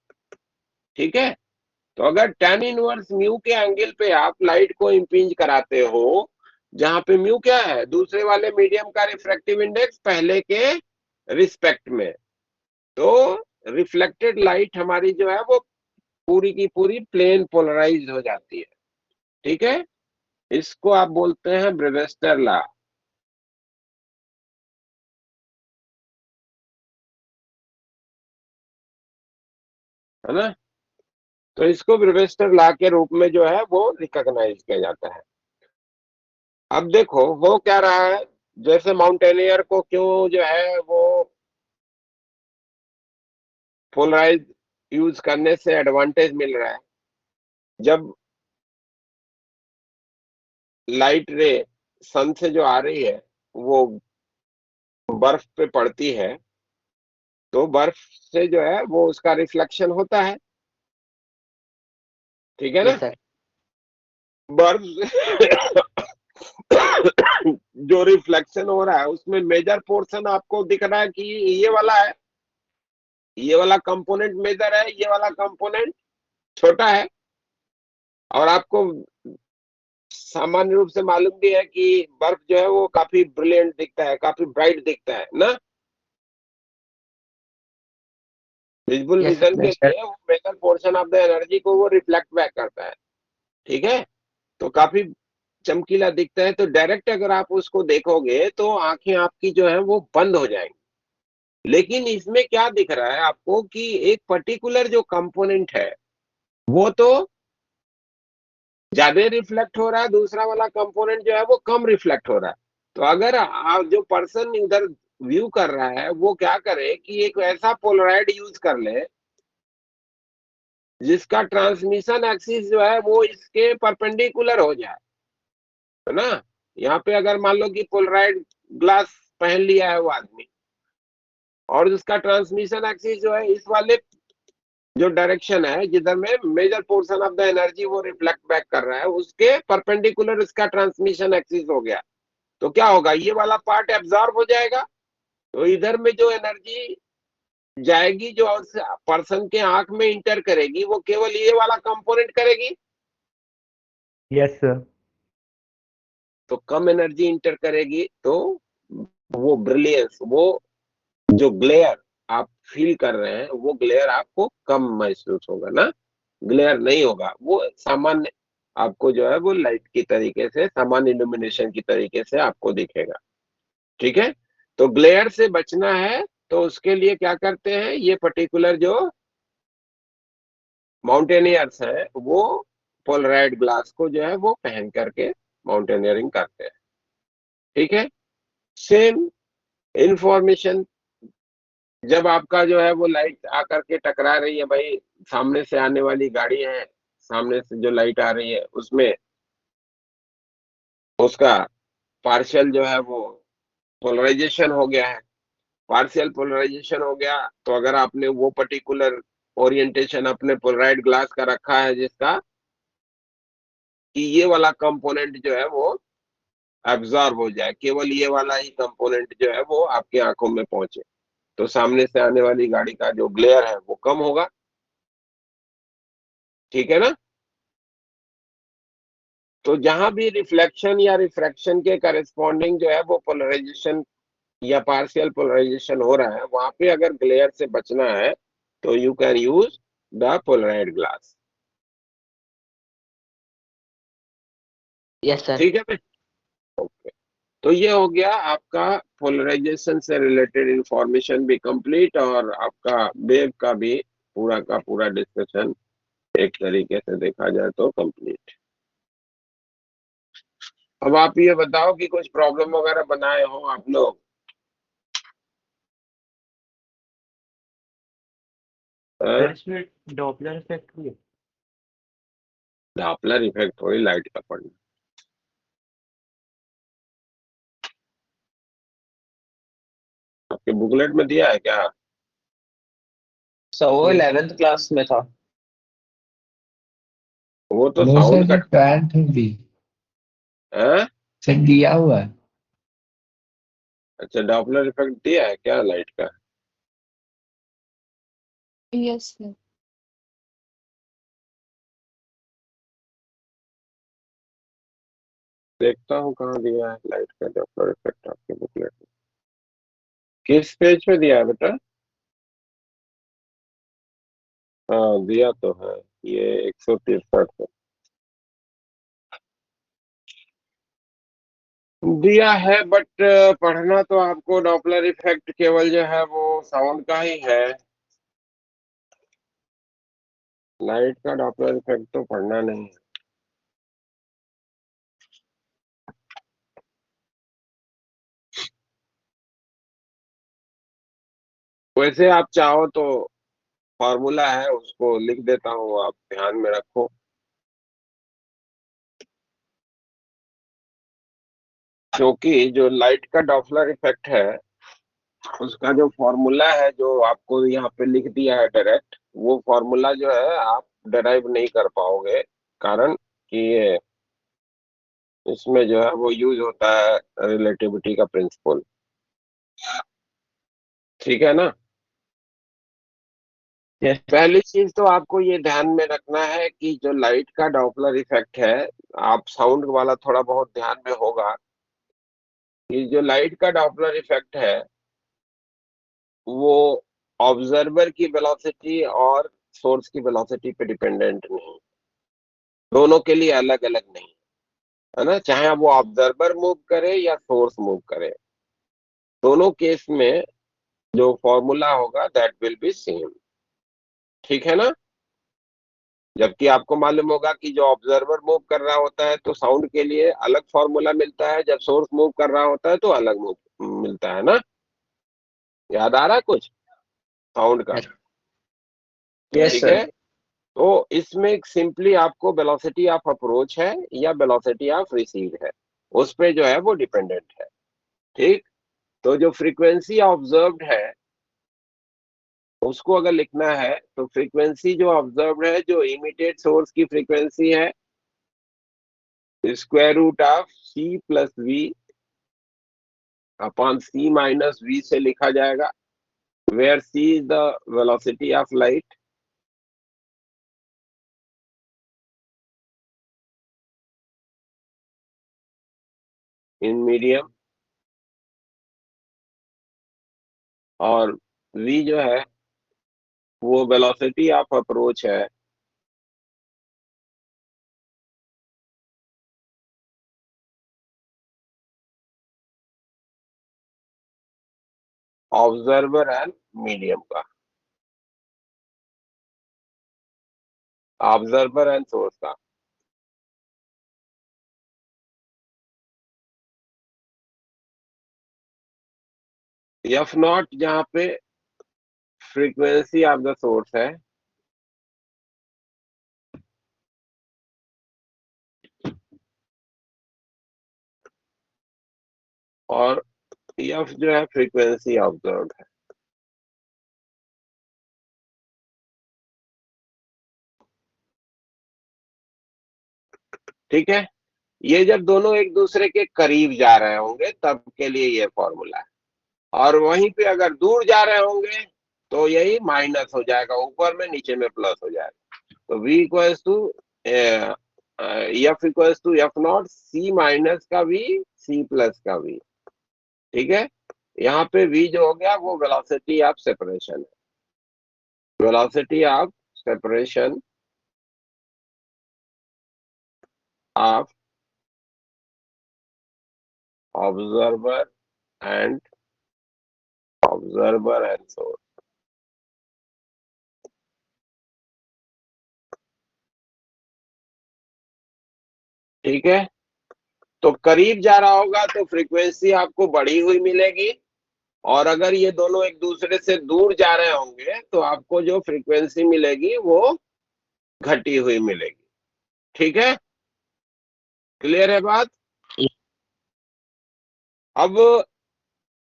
ठीक है, तो अगर tan इनवर्स म्यू के एंगल पे आप लाइट को इम्पिंज कराते हो, जहां पे म्यू क्या है? दूसरे वाले मीडियम का रिफ्रैक्टिव इंडेक्स पहले के रिस्पेक्ट में, तो रिफ्लेक्टेड लाइट हमारी जो है वो पूरी की पूरी प्लेन पोलराइज हो जाती है। ठीक है, इसको आप बोलते हैं ब्रेवेस्टर लॉ, है ना? तो इसको ब्रेवेस्टर लॉ के रूप में जो है वो रिकॉग्नाइज किया जाता है। अब देखो हो क्या रहा है, जैसे माउंटेनियर को क्यों जो है वो पोलराइज यूज करने से एडवांटेज मिल रहा है? जब लाइट रे सन से जो आ रही है वो बर्फ पे पड़ती है, तो बर्फ से जो है वो उसका रिफ्लेक्शन होता है। ठीक है ना। Yes, sir. बर्फ जो रिफ्लेक्शन हो रहा है उसमें मेजर पोर्शन आपको दिख रहा है कि ये वाला है, ये वाला कंपोनेंट मेजर है, ये वाला कंपोनेंट छोटा है। और आपको सामान्य रूप से मालूम भी है कि बर्फ जो है वो काफी ब्रिलियंट दिखता है, काफी ब्राइट दिखता है ना। Visual Yes, sir. विजन के Yes, sir. लिए वो major portion of the energy को वो रिफ्लेक्ट बैक करता है। ठीक है, तो काफी चमकीला दिखता है। तो डायरेक्ट अगर आप उसको देखोगे तो आंखें आपकी जो है वो बंद हो जाएंगी। लेकिन इसमें क्या दिख रहा है आपको कि एक पर्टिकुलर जो कंपोनेंट है वो तो ज्यादा रिफ्लेक्ट हो रहा है, दूसरा वाला कंपोनेंट जो है वो कम रिफ्लेक्ट हो रहा है। तो अगर आप जो पर्सन इधर व्यू कर रहा है वो क्या करे कि एक ऐसा पोलराइड यूज कर ले जिसका ट्रांसमिशन एक्सिस जो है वो इसके परपेंडिकुलर हो जाए, है ना। यहाँ पे अगर मान लो कि पोलराइड ग्लास पहन लिया है वो आदमी, और उसका ट्रांसमिशन एक्सिस जो है इस वाले जो डायरेक्शन है जिधर में major portion of the energy वो रिफ्लेक्ट बैक कर रहा है उसके परपेंडिकुलर इसका ट्रांसमिशन एक्सिस हो गया, तो क्या होगा, ये वाला पार्ट एब्जॉर्ब हो जाएगा। तो इधर में जो एनर्जी जाएगी जो पर्सन के आंख में इंटर करेगी वो केवल ये वाला कंपोनेंट करेगी। Yes sir. तो कम एनर्जी इंटर करेगी तो वो ब्रिलियंस, वो जो ग्लेयर आप फील कर रहे हैं वो ग्लेयर आपको कम महसूस होगा ना, ग्लेयर नहीं होगा, वो सामान्य आपको जो है वो लाइट की तरीके से, सामान्य इल्यूमिनेशन की तरीके से आपको दिखेगा। ठीक है, तो ग्लेयर से बचना है तो उसके लिए क्या करते हैं, ये पर्टिकुलर जो माउंटेनियर्स है वो पोलराइड ग्लास को जो है वो पहन करके माउंटेनियरिंग करते हैं। ठीक है, सेम इंफॉर्मेशन जब आपका जो है वो लाइट आकर के टकरा रही है, भाई सामने से आने वाली गाड़ी है, सामने से जो लाइट आ रही है उसमें उसका पार्शियल जो है वो पोलराइजेशन हो गया है। पार्शियल पोलराइजेशन हो गया तो अगर आपने वो पर्टिकुलर ओरिएंटेशन अपने पोलराइड ग्लास का रखा है जिसका कि ये वाला कंपोनेंट जो है वो एब्जॉर्ब हो जाए, केवल ये वाला ही कंपोनेंट जो है वो आपकी आंखों में पहुंचे, तो सामने से आने वाली गाड़ी का जो ग्लेयर है वो कम होगा। ठीक है ना। तो जहां भी रिफ्लेक्शन या रिफ्रैक्शन के करस्पॉन्डिंग जो है वो पोलराइजेशन या पार्शियल पोलराइजेशन हो रहा है, वहां पे अगर ग्लेयर से बचना है तो you can use the Polaroid glass. Yes, sir. ठीक है भाई, ओके। तो ये हो गया आपका पोलराइजेशन से रिलेटेड इंफॉर्मेशन भी कंप्लीट, और आपका वेव का भी पूरा का पूरा डिस्कशन एक तरीके से देखा जाए तो कंप्लीट। अब आप ये बताओ कि कुछ प्रॉब्लम वगैरह बनाए हो आप लोग। सर इसमें डॉपलर इफेक्ट भी है। डॉपलर इफेक्ट थोड़ी लाइट का पड़ना, आपके बुकलेट में दिया है क्या। सर वो 11th क्लास में था। वो तो वो साउंड का सर 12th में भी है। सर दिया हुआ है। अच्छा, डॉपलर इफेक्ट दिया है क्या लाइट का। Yes sir. देखता हूँ कहाँ दिया है लाइट का डॉपलर इफेक्ट आपके बुकलेट में, किस पेज पे दिया है बेटा। हाँ दिया तो है, ये 163 पे दिया है, बट पढ़ना तो आपको डॉपलर इफेक्ट केवल जो है वो साउंड का ही है, लाइट का डॉपलर इफेक्ट तो पढ़ना नहीं है। वैसे आप चाहो तो फॉर्मूला है उसको लिख देता हूँ, आप ध्यान में रखो। क्योंकि जो लाइट का डॉपलर इफेक्ट है उसका जो फॉर्मूला है जो आपको यहाँ पे लिख दिया है डायरेक्ट, वो फॉर्मूला जो है आप डराइव नहीं कर पाओगे, कारण कि ये इसमें जो है वो यूज होता है रिलेटिविटी का प्रिंसिपल। ठीक है ना। यस पहली चीज तो आपको ये ध्यान में रखना है कि जो लाइट का डॉपलर इफेक्ट है, आप साउंड वाला थोड़ा बहुत ध्यान में होगा कि जो लाइट का डॉपलर इफेक्ट है वो ऑब्जर्वर की वेलोसिटी और सोर्स की वेलोसिटी पे डिपेंडेंट नहीं, दोनों के लिए अलग अलग नहीं, है ना। चाहे अब वो ऑब्जर्वर मूव करे या सोर्स मूव करे, दोनों केस में जो फॉर्मूला होगा दैट विल बी सेम। ठीक है ना। जबकि आपको मालूम होगा कि जो ऑब्जर्वर मूव कर रहा होता है तो साउंड के लिए अलग फॉर्मूला मिलता है, जब सोर्स मूव कर रहा होता है तो अलग मूव मिलता है ना। याद आ रहा है कुछ साउंड का। यस ठीक सर। है। तो इसमें सिंपली आपको वेलोसिटी ऑफ अप्रोच है या वेलोसिटी ऑफ रिसीव है, उस पे जो है वो डिपेंडेंट है। ठीक। तो जो फ्रीक्वेंसी ऑब्जर्व्ड है उसको अगर लिखना है तो फ्रीक्वेंसी जो ऑब्जर्व्ड है, जो इमिटेड सोर्स की फ्रीक्वेंसी है, square root of C plus V upon C minus V से लिखा जाएगा, where C is the velocity of light in medium, और वी जो है वो वेलोसिटी ऑफ अप्रोच है ऑब्जर्वर एंड मीडियम का, ऑब्जर्वर एंड सोर्स का। एफ नॉट जहां पे फ्रीक्वेंसी ऑफ द सोर्स है, और एफ जो है फ्रीक्वेंसी ऑब्जर्व्ड है। ठीक है। ये जब दोनों एक दूसरे के करीब जा रहे होंगे तब के लिए ये फॉर्मूला है, और वहीं पे अगर दूर जा रहे होंगे तो यही माइनस हो जाएगा, ऊपर में नीचे में प्लस हो जाएगा। तो v equals to F equals to F nought C minus का v सी प्लस का v। ठीक है। यहाँ पे v जो हो गया वो वेलोसिटी ऑफ सेपरेशन है, velocity of separation of observer and source. ठीक है। तो करीब जा रहा होगा तो फ्रीक्वेंसी आपको बढ़ी हुई मिलेगी, और अगर ये दोनों एक दूसरे से दूर जा रहे होंगे तो आपको जो फ्रीक्वेंसी मिलेगी वो घटी हुई मिलेगी। ठीक है। क्लियर है बात। अब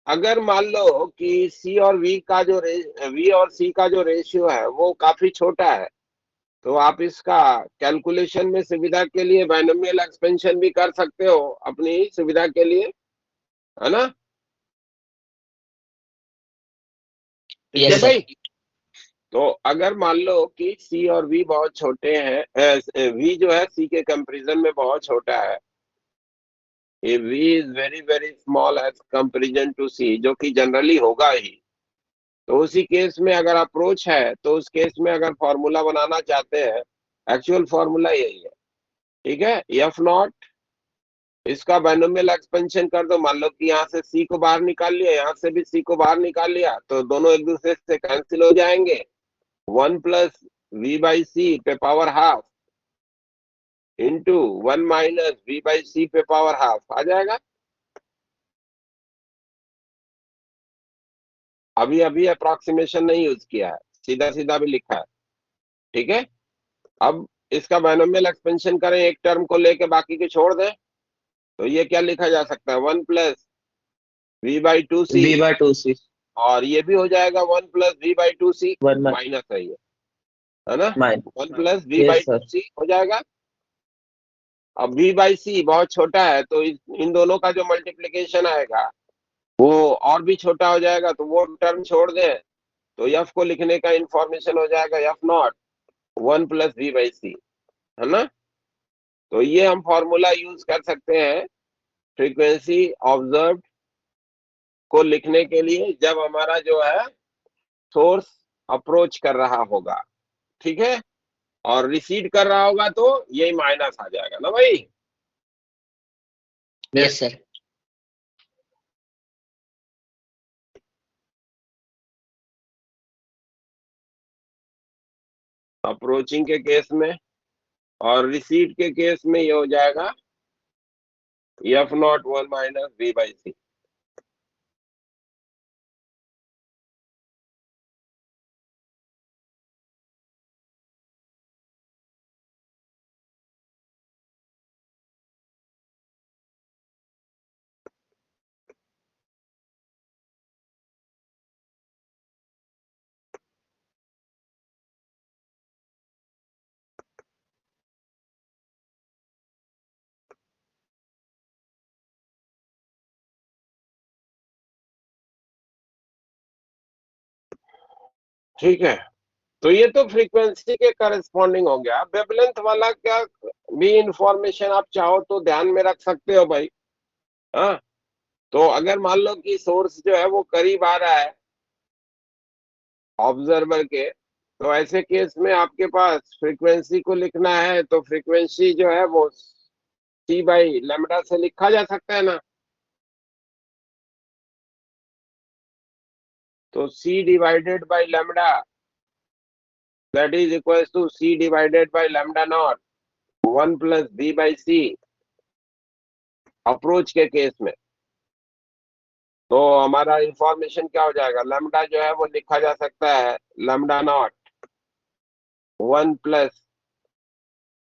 अगर मान लो कि सी और वी और सी का जो रेशियो है वो काफी छोटा है, तो आप इसका कैलकुलेशन में सुविधा के लिए बायनोमियल एक्सपेंशन भी कर सकते हो अपनी सुविधा के लिए, है ना। ठीक है यस सर। भाई। तो अगर मान लो कि सी और वी बहुत छोटे हैं, वी जो है सी के कंपैरिजन में बहुत छोटा है, ये v is very very small as comparison to c, जो कि जनरली होगा ही। तो उसी केस में अगर अप्रोच है तो उस केस में अगर फॉर्मूला बनाना चाहते हैं, एक्चुअल फॉर्मूला यही है। ठीक है। एफ नॉट, इसका बायनोमियल एक्सपेंशन कर दो, मान लो कि यहाँ से सी को बाहर निकाल लिया, यहाँ से भी सी को बाहर निकाल लिया, तो दोनों एक दूसरे से कैंसिल हो जाएंगे। 1 + v/c पे पावर हाफ इंटू 1 - v/c पे पावर हाफ आ जाएगा। अभी अभी अप्रोक्सीमेशन नहीं यूज किया है, सीधा सीधा भी लिखा है। ठीक है। अब इसका बायनोमियल एक्सपेंशन करें, एक टर्म को लेके बाकी के छोड़ दें, तो ये क्या लिखा जा सकता है, 1 + v/2c, v/2c और ये भी हो जाएगा 1 + v/2c, वन माइनस है ये, है ना, माइन 1 plus we by yes to sir. C हो जाएगा। अब वी बाई सी बहुत छोटा है, तो इन दोनों का जो मल्टीप्लीकेशन आएगा वो और भी छोटा हो जाएगा, तो वो टर्म छोड़ दें, तो एफ को लिखने का इंफॉर्मेशन हो जाएगा f naught 1 plus we by c, है ना। तो ये हम फॉर्मूला यूज कर सकते हैं फ्रीक्वेंसी ऑब्जर्व को लिखने के लिए, जब हमारा जो है सोर्स अप्रोच कर रहा होगा, ठीक है, और रिसीड कर रहा होगा तो यही माइनस आ जाएगा ना भाई। Yes sir. अप्रोचिंग के केस में, और रिसीड के केस में ये हो जाएगा f naught 1 minus v by c. ठीक है, तो ये तो फ्रीक्वेंसी के करस्पॉन्डिंग हो गया। वेवलेंथ वाला क्या भी इंफॉर्मेशन आप चाहो तो ध्यान में रख सकते हो भाई। हाँ, तो अगर मान लो कि सोर्स जो है वो करीब आ रहा है ऑब्जर्वर के, तो ऐसे केस में आपके पास फ्रीक्वेंसी को लिखना है, तो फ्रीक्वेंसी जो है वो सी बाई लेमडा से लिखा जा सकता है ना। तो C divided by lambda that is equal to C divided by lambda nought 1 plus B by C approach के केस में। तो हमारा इंफॉर्मेशन क्या हो जाएगा, लेमडा जो है वो लिखा जा सकता है lambda nought 1 plus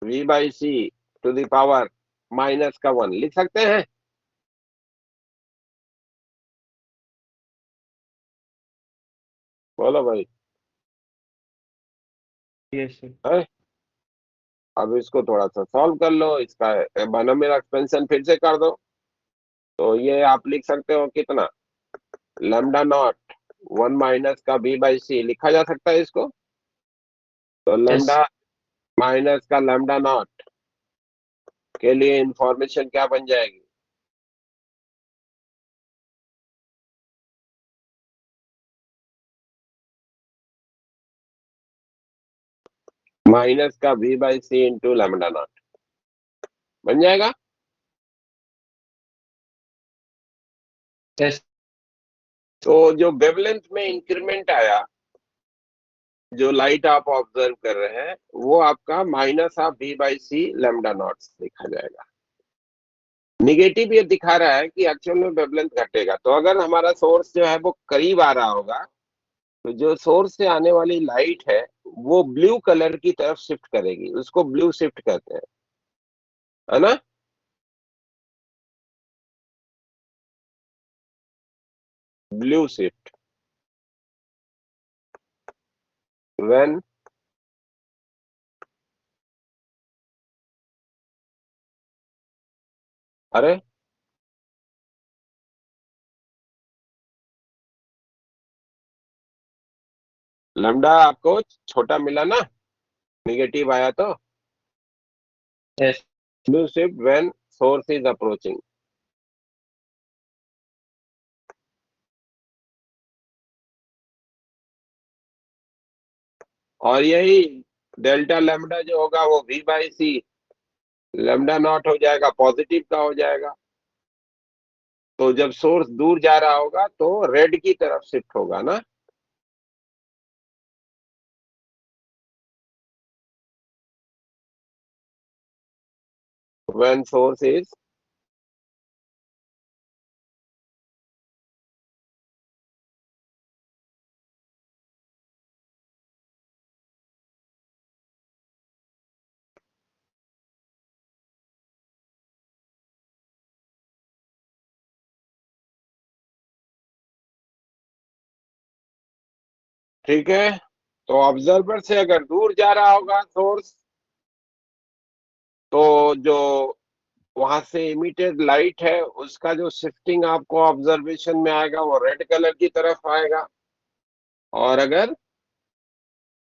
we by C to the power minus का 1 लिख सकते हैं। बोलो भाई। Yes sir. है? अब इसको थोड़ा सा सॉल्व कर लो, इसका बाइनोमियल एक्सपेंशन फिर से कर दो। तो ये आप लिख सकते हो कितना, लेमडा नॉट 1 माइनस का बी बाई सी लिखा जा सकता है इसको। तो यस लेमडा माइनस का लेमडा नॉट के लिए इंफॉर्मेशन क्या बन जाएगी, माइनस का B by C into lambda nought बन जाएगा। यस तो जो वेवलेंथ में इंक्रीमेंट आया, जो लाइट आप ऑब्जर्व कर रहे हैं, वो आपका minus of B by C lambda nought लिखा जाएगा। निगेटिव ये दिखा रहा है कि एक्चुअल में वेवलेंथ घटेगा। तो अगर हमारा सोर्स जो है वो करीब आ रहा होगा, तो जो सोर्स से आने वाली लाइट है वो ब्लू कलर की तरफ शिफ्ट करेगी, उसको ब्लू शिफ्ट कहते हैं, है ना। ब्लू शिफ्ट व्हेन अरे लैम्डा आपको छोटा मिला ना, निगेटिव आया तो yes blue shift when source is approaching. और यही डेल्टा लैम्डा जो होगा वो V by C lambda nought हो जाएगा, पॉजिटिव का हो जाएगा। तो जब सोर्स दूर जा रहा होगा तो रेड की तरफ शिफ्ट होगा ना। व्हेन सोर्स इज ठीक है। तो ऑब्जर्वर से अगर दूर जा रहा होगा सोर्स, तो जो वहां से इमिटेड लाइट है उसका जो शिफ्टिंग आपको ऑब्जर्वेशन में आएगा वो रेड कलर की तरफ आएगा, और अगर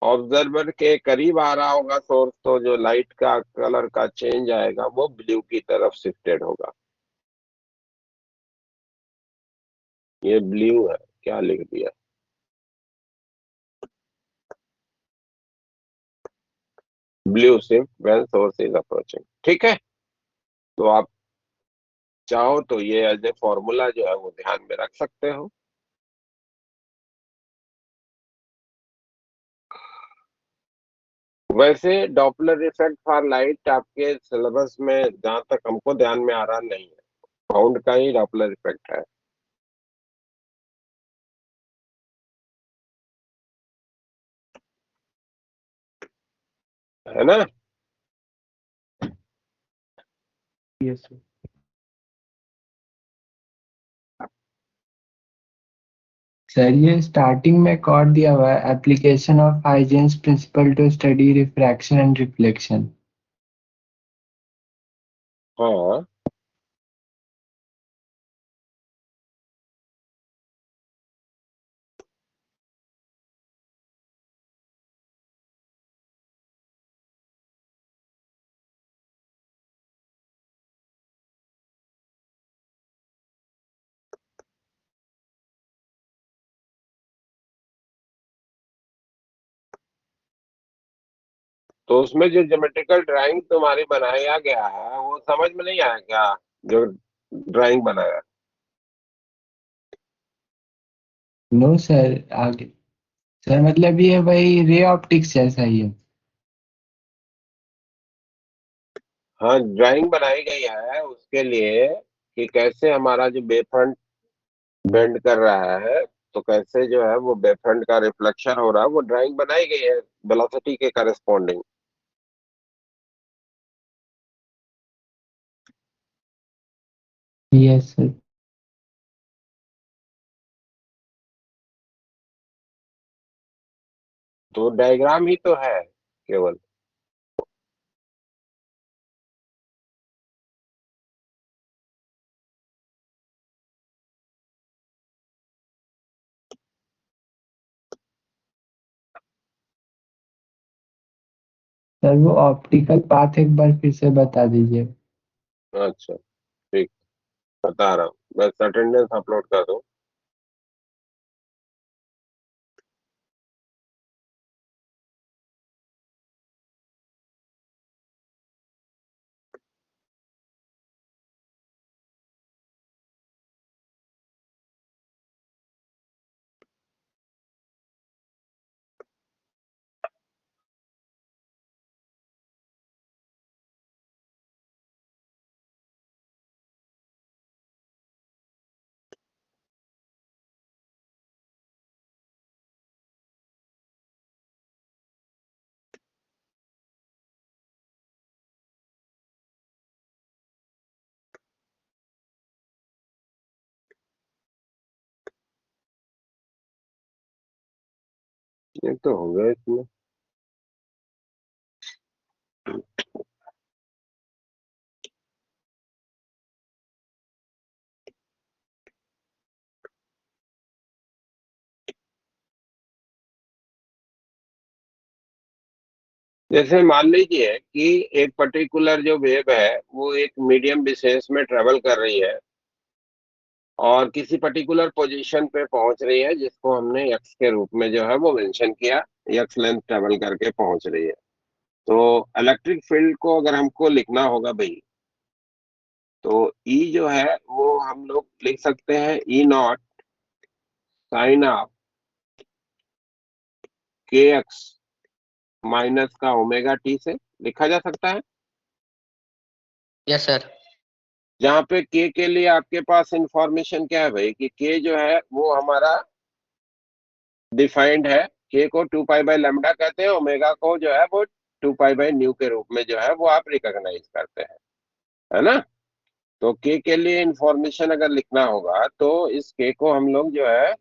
ऑब्जर्वर के करीब आ रहा होगा सोर्स तो जो लाइट का कलर का चेंज आएगा वो ब्लू की तरफ शिफ्टेड होगा। ये ब्लू है, क्या लिख दिया? Blue shift when source is approaching. ठीक है, तो आप चाहो तो ये एज ए फॉर्मूला जो है वो ध्यान में रख सकते हो। वैसे डॉपलर इफेक्ट फॉर लाइट आपके सिलेबस में जहां तक हमको ध्यान में आ रहा नहीं है, साउंड का ही डॉपलर इफेक्ट है ना? Yes sir. सर ये स्टार्टिंग में कॉर्ड दिया हुआ है, application of Huygens principle to study refraction and reflection. हाँ, तो उसमें जो ज्योमेट्रिकल ड्राइंग तुम्हारी बनाया गया है वो समझ में नहीं आया क्या, जो ड्राइंग बनाया? नो सर, आगे सर मतलब ये वही रे ऑप्टिक्स जैसा ही है। हाँ, ड्राइंग बनाई गई है उसके लिए कि कैसे हमारा जो वेवफ्रंट बेंड कर रहा है, तो कैसे जो है वो वेवफ्रंट का रिफ्लेक्शन हो रहा है, वो ड्राइंग बनाई गई है वेलोसिटी के करस्पॉन्डिंग। Yes sir. तो डायग्राम ही तो है केवल। सर वो ऑप्टिकल पाथ एक बार फिर से बता दीजिए। अच्छा, ठीक, बता रहा हूँ, बस अटेंडेंस अपलोड कर दो। ये तो हो गया इसमें। जैसे मान लीजिए कि एक पर्टिकुलर जो वेव है वो एक मीडियम विशेष में ट्रेवल कर रही है और किसी पर्टिकुलर पोजीशन पे पहुंच रही है जिसको हमने एक्स के रूप में जो है वो मेंशन किया, एक्स लेंथ ट्रेवल करके पहुंच रही है। तो इलेक्ट्रिक फील्ड को अगर हमको लिखना होगा भाई, तो ई जो है वो हम लोग लिख सकते हैं ई नॉट साइन ऑफ के एक्स माइनस का ओमेगा टी से लिखा जा सकता है। Yes sir. जहाँ पे के लिए आपके पास इंफॉर्मेशन क्या है भाई, कि के जो है वो हमारा डिफाइंड है, के को 2 पाई बाय लैम्डा कहते हैं, ओमेगा को जो है वो 2 पाई बाय न्यू के रूप में जो है वो आप रिकॉग्नाइज करते हैं, है ना? तो के लिए इंफॉर्मेशन अगर लिखना होगा तो इस के को हम लोग जो है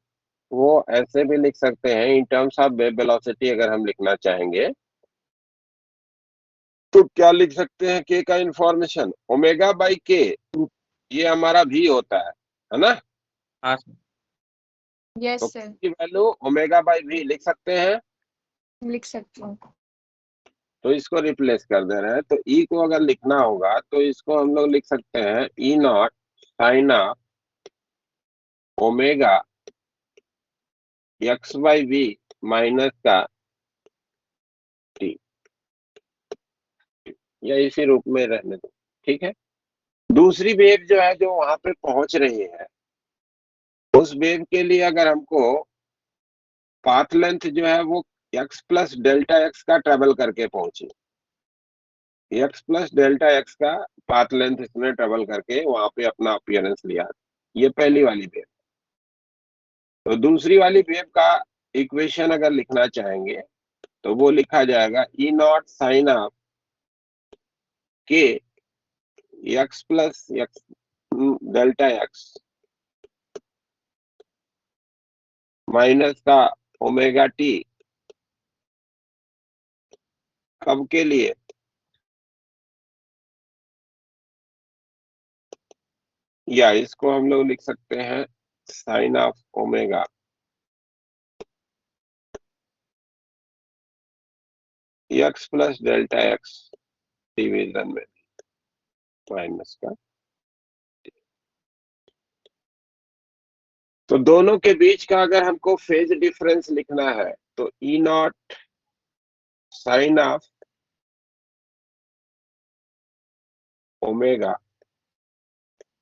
वो ऐसे भी लिख सकते हैं in terms of wave velocity. अगर हम लिखना चाहेंगे तो क्या लिख सकते हैं? के का इंफॉर्मेशन ओमेगा बाई के, ये हमारा भी होता है ना? हाँ सर। तो यस सर, की वैल्यू ओमेगा बाई भी लिख सकते हैं। लिख सकती हूँ। तो इसको रिप्लेस कर दे रहे हैं। तो ई को अगर लिखना होगा तो इसको हम लोग लिख सकते हैं E naught sine of omega x by v minus का टी, या इसी रूप में रहने दो, ठीक है। दूसरी वेव जो है, जो वहां पे पहुंच रही है, उस वेव के लिए अगर हमको पाथ लेंथ जो है वो एक्स प्लस डेल्टा एक्स का ट्रेवल करके पहुंची, एक्स प्लस डेल्टा एक्स का पाथ लेंथ इसने ट्रेवल करके वहां पे अपना अपीयरेंस लिया। ये पहली वाली वेव। तो दूसरी वाली वेव का इक्वेशन अगर लिखना चाहेंगे तो वो लिखा जाएगा ई नॉट साइन ऑफ के x plus x delta x minus का ओमेगा टी, कब के लिए? या इसको हम लोग लिख सकते हैं sine of omega X plus delta X division में माइनस का। तो दोनों के बीच का अगर हमको फेज डिफरेंस लिखना है तो E naught sine of omega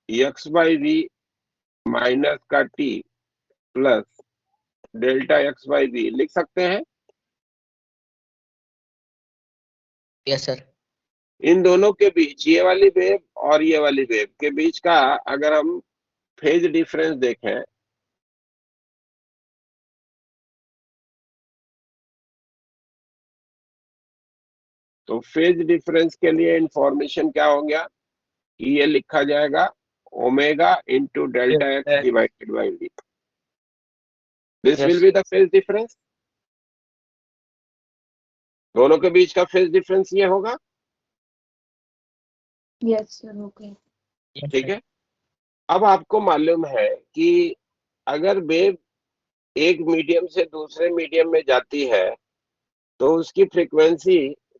x by v minus का t plus delta x by v लिख सकते हैं। Yes sir. इन दोनों के बीच, ये वाली वेव और ये वाली वेव के बीच का अगर हम फेज डिफरेंस देखें तो फेज डिफरेंस के लिए इंफॉर्मेशन क्या हो गया? ये लिखा जाएगा omega into delta X divided by V. This will yes be the phase difference. दोनों के बीच का फेज डिफरेंस ये होगा, यस सर, ओके। ठीक है। अब आपको मालूम है कि अगर वेव एक मीडियम से दूसरे मीडियम में जाती है तो उसकी फ्रीक्वेंसी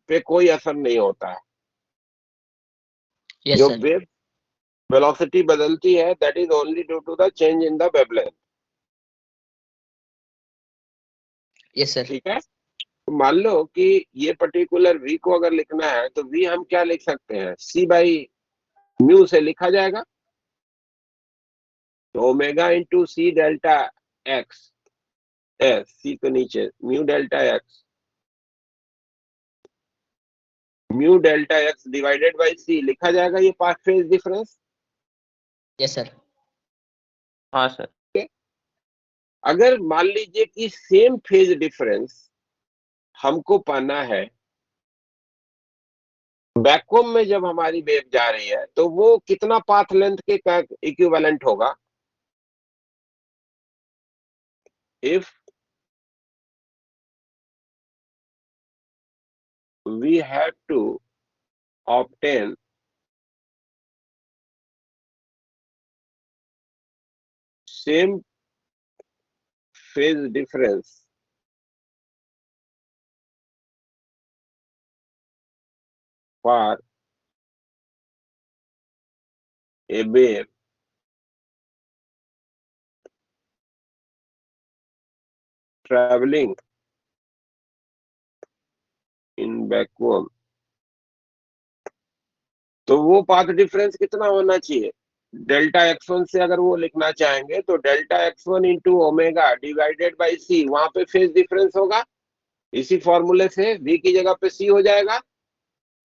पे कोई असर नहीं होता है। यस जो सर। वेव वेलोसिटी बदलती है that is only due to the change in the wavelength, yes sir. ठीक है। तो मान लो कि ये पर्टिकुलर v को अगर लिखना है तो v हम क्या लिख सकते हैं? c बाई म्यू से लिखा जाएगा। तो ओमेगा इंटू सी डेल्टा एक्स, सी के नीचे mu delta x, mu delta X divided by C लिखा जाएगा। ये path phase difference. Yes sir. हाँ सर। अगर मान लीजिए कि सेम फेज डिफरेंस हमको पाना है वैक्यूम में, जब हमारी वेव जा रही है तो वो कितना पाथ लेंथ के इक्विवेलेंट होगा? If we have to obtain same phase difference for a wave traveling in vacuum, तो वो पाथ डिफरेंस कितना होना चाहिए? डेल्टा x1 से अगर वो लिखना चाहेंगे तो delta x1 into omega divided by c, वहां पे फेज डिफरेंस होगा। इसी फॉर्मूले से v की जगह पे c हो जाएगा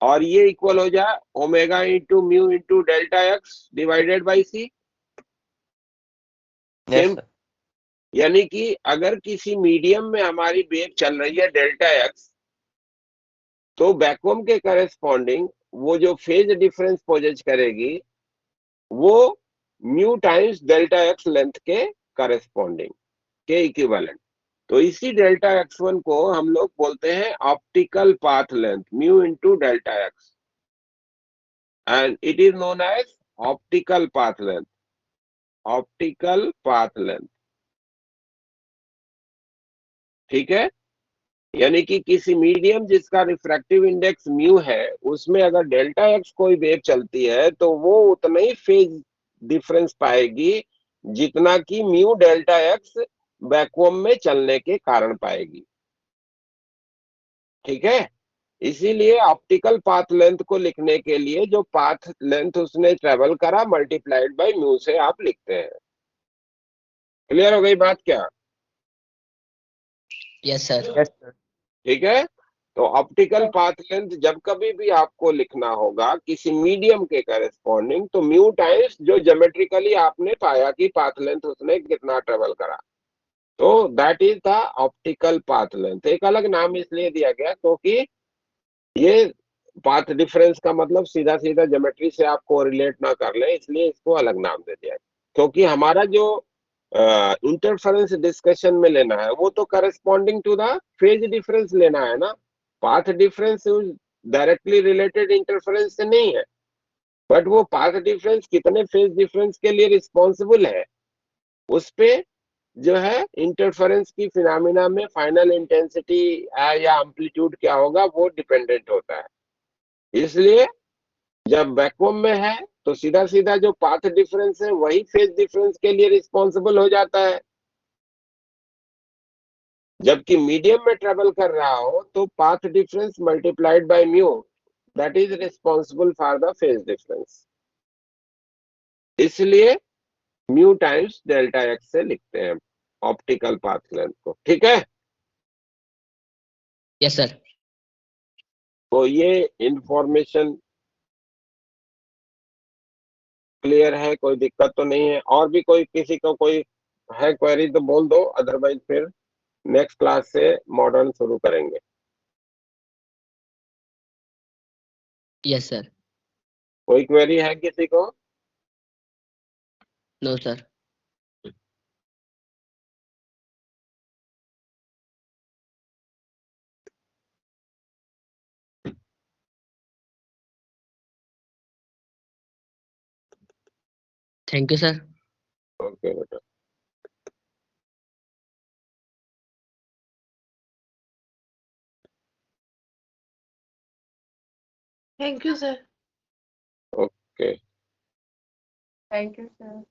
और ये इक्वल हो जाए omega into mu into delta X divided by C. Yes same, sir. यानी कि अगर किसी मीडियम में हमारी वेव चल रही है डेल्टा एक्स, तो वैक्यूम के करेस्पॉन्डिंग वो जो फेज डिफरेंस पोजेज करेगी वो mu times delta X length के करेस्पॉन्डिंग। के इक्विवेलेंट। तो इसी डेल्टा x1 को हम लोग बोलते हैं optical path length, mu into delta X, and it is known as optical path length, optical path length. ठीक है, यानी कि किसी मीडियम जिसका रिफ्रैक्टिव इंडेक्स म्यू है, उसमें अगर डेल्टा एक्स कोई वेव चलती है तो वो उतना ही फेज डिफरेंस पाएगी जितना कि म्यू डेल्टा एक्स वैक्यूम में चलने के कारण पाएगी। ठीक है, इसीलिए ऑप्टिकल पाथ लेंथ को लिखने के लिए जो पाथ लेंथ उसने ट्रेवल करा मल्टीप्लाइड बाय म्यू से आप लिखते हैं। क्लियर हो गई बात क्या? Yes sir. Yes sir. ठीक है, तो ऑप्टिकल पाथ लेंथ जब कभी भी आपको लिखना होगा किसी मीडियम के करेस्पॉन्डिंग, तो म्यू टाइम्स जो ज्योमेट्रिकली आपने पाया कि पाथ लेंथ उसने कितना ट्रेवल करा, तो that is the optical path length. एक अलग नाम इसलिए दिया गया क्योंकि ये पाथ डिफरेंस का मतलब सीधा सीधा ज्योमेट्री से आपको रिलेट ना कर ले, इसलिए इसको अलग नाम दे दिया। क्योंकि हमारा जो इंटरफेरेंस डिस्कशन में लेना है वो तो corresponding to the phase difference लेना है ना, path difference directly related interference से नहीं है, बट वो पाथ डिफरेंस कितने फेज डिफरेंस के लिए रिस्पॉन्सिबल है उस पे जो है इंटरफेरेंस की फिनोमिना में फाइनल इंटेंसिटी या एम्पलीट्यूड क्या होगा वो डिपेंडेंट होता है। इसलिए जब वैक्यूम में है तो सीधा सीधा जो पाथ डिफरेंस है वही फेज डिफरेंस के लिए रिस्पॉन्सिबल हो जाता है, जबकि मीडियम में ट्रेवल कर रहा हो तो path difference multiplied by mu that is responsible for the phase difference. इसलिए म्यू टाइम्स डेल्टा एक्स से लिखते हैं ऑप्टिकल पाथ लेंथ को। ठीक है, यस सर। तो ये इंफॉर्मेशन क्लियर है, कोई दिक्कत तो नहीं है? और भी कोई किसी को कोई है क्वेरी तो बोल दो, अदरवाइज फिर नेक्स्ट क्लास से मॉडर्न शुरू करेंगे। Yes sir. कोई क्वेरी है किसी को? No sir. Thank you sir. Okay बेटा। Thank you sir. Okay. Thank you sir.